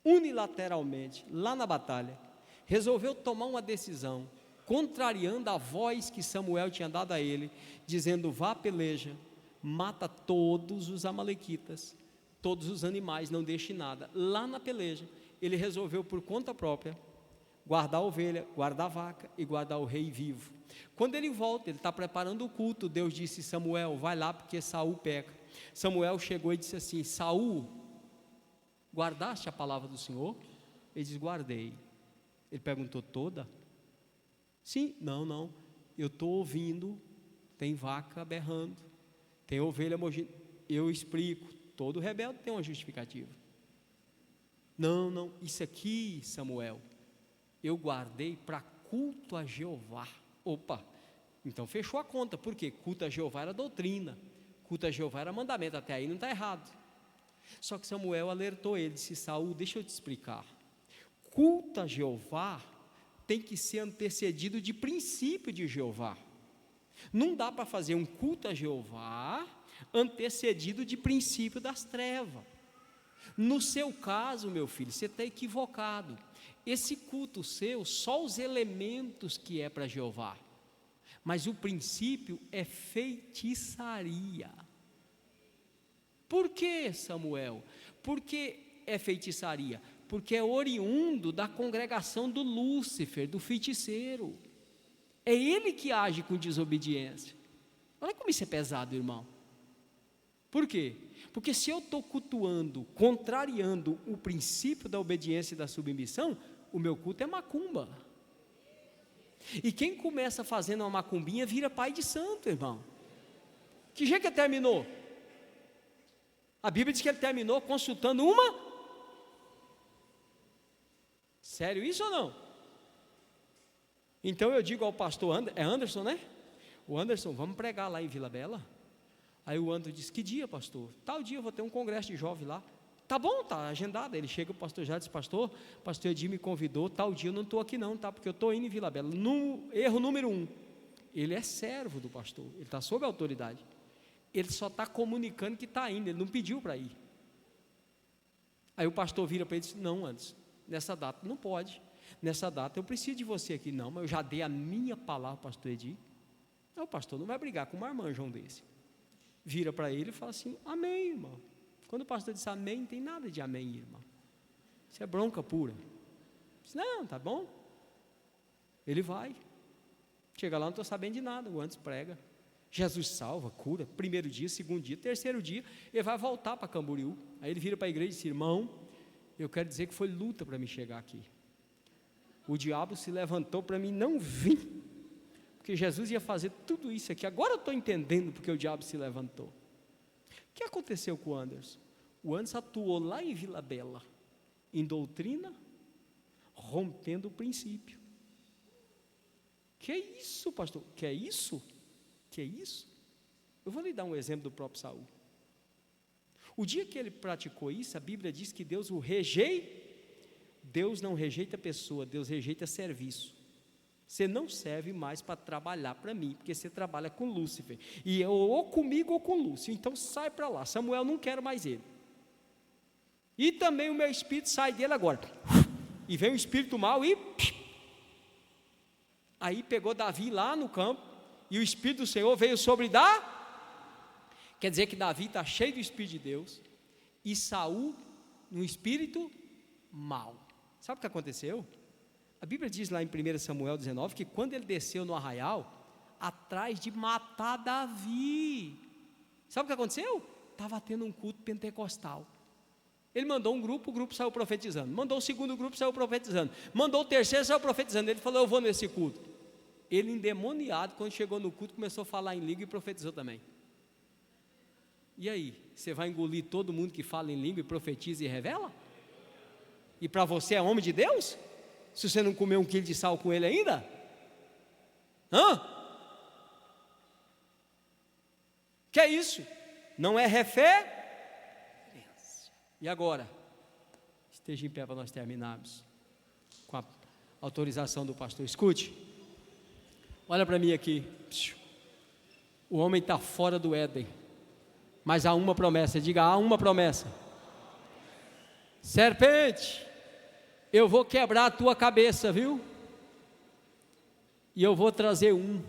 unilateralmente, lá na batalha, resolveu tomar uma decisão, contrariando a voz que Samuel tinha dado a ele, dizendo: vá, peleja, mata todos os amalequitas, todos os animais, não deixe nada. Lá na peleja, ele resolveu por conta própria guardar a ovelha, guardar a vaca e guardar o rei vivo. Quando ele volta, ele está preparando o culto. Deus disse: Samuel, vai lá porque Saul peca. Samuel chegou e disse assim: Saul, guardaste a palavra do Senhor? Ele diz: guardei. Ele perguntou: toda? Sim. Não, eu estou ouvindo, tem vaca berrando, tem ovelha mugindo. Eu explico, todo rebelde tem uma justificativa. Não, isso aqui, Samuel, eu guardei para culto a Jeová. Opa, então fechou a conta. Por quê? Culto a Jeová era doutrina, culto a Jeová era mandamento, até aí não está errado. Só que Samuel alertou ele, disse: Saul, deixa eu te explicar, culto a Jeová tem que ser antecedido de princípio de Jeová. Não dá para fazer um culto a Jeová antecedido de princípio das trevas. No seu caso, meu filho, você está equivocado. Esse culto seu, só os elementos que é para Jeová, mas o princípio é feitiçaria. Por que, Samuel? Porque é feitiçaria? Porque é oriundo da congregação do Lúcifer, do feiticeiro. É ele que age com desobediência. Olha como isso é pesado, irmão. Por quê? Porque se eu estou cultuando, contrariando o princípio da obediência e da submissão, o meu culto é macumba. E quem começa fazendo uma macumbinha vira pai de santo, irmão. Que jeito que ele terminou? A Bíblia diz que ele terminou consultando uma. Sério isso ou não? Então eu digo ao pastor Anderson, né? O Anderson, vamos pregar lá em Vila Bela. Aí o Anderson disse, que dia, pastor? Tal dia eu vou ter um congresso de jovem lá. Tá bom, tá agendado. Ele chega, o pastor já disse, pastor Edir me convidou, tal dia eu não estou aqui não, tá? Porque eu estou indo em Vila Bela. Erro número 1, ele é servo do pastor, ele está sob a autoridade. Ele só está comunicando que está indo, ele não pediu para ir. Aí o pastor vira para ele e diz, não, Anderson, nessa data não pode. Nessa data eu preciso de você aqui. Não, mas eu já dei a minha palavra, pastor Edir. Aí o pastor não vai brigar com um marmanjão desse. Vira para ele e fala assim, amém, irmão. Quando o pastor diz amém, não tem nada de amém, irmão. Isso é bronca pura. Diz, não, tá bom. Ele vai. Chega lá, não estou sabendo de nada. O antes prega. Jesus salva, cura. Primeiro dia, segundo dia, terceiro dia, ele vai voltar para Camboriú. Aí ele vira para a igreja e diz, irmão, eu quero dizer que foi luta para me chegar aqui. O diabo se levantou para mim não vir. Porque Jesus ia fazer tudo isso aqui. Agora eu estou entendendo porque o diabo se levantou. O que aconteceu com o Anderson? O Anderson atuou lá em Vila Bela, em doutrina, rompendo o princípio. Que é isso, pastor? Que é isso? Que é isso? Eu vou lhe dar um exemplo do próprio Saul. O dia que ele praticou isso, a Bíblia diz que Deus o rejeita. Deus não rejeita pessoa, Deus rejeita serviço. Você não serve mais para trabalhar para mim, porque você trabalha com Lúcifer, e eu ou comigo ou com Lúcifer, então sai para lá. Samuel, não quero mais ele, e também o meu espírito sai dele agora, e vem o espírito mau, e aí pegou Davi lá no campo, e o espírito do Senhor veio sobre quer dizer que Davi está cheio do espírito de Deus, e Saul, no espírito mau. Sabe o que aconteceu? A Bíblia diz lá em 1 Samuel 19, que quando ele desceu no arraial, atrás de matar Davi, sabe o que aconteceu? Estava tendo um culto pentecostal. Ele mandou um grupo, o grupo saiu profetizando, mandou o segundo grupo, saiu profetizando, mandou o terceiro, saiu profetizando. Ele falou, eu vou nesse culto. Ele endemoniado, quando chegou no culto, começou a falar em língua e profetizou também. E aí, você vai engolir todo mundo que fala em língua e profetiza e revela? E para você é homem de Deus? Se você não comeu 1 quilo de sal com ele ainda? Que é isso? Não é referência. E agora? Esteja em pé para nós terminarmos com a autorização do pastor. Escute, olha para mim aqui. O homem está fora do Éden, mas há uma promessa. Diga, há uma promessa. Serpente, eu vou quebrar a tua cabeça, viu? E eu vou trazer um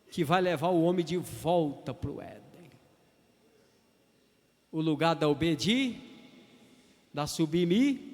que vai levar o homem de volta para o Éden. O lugar da obedi, da submi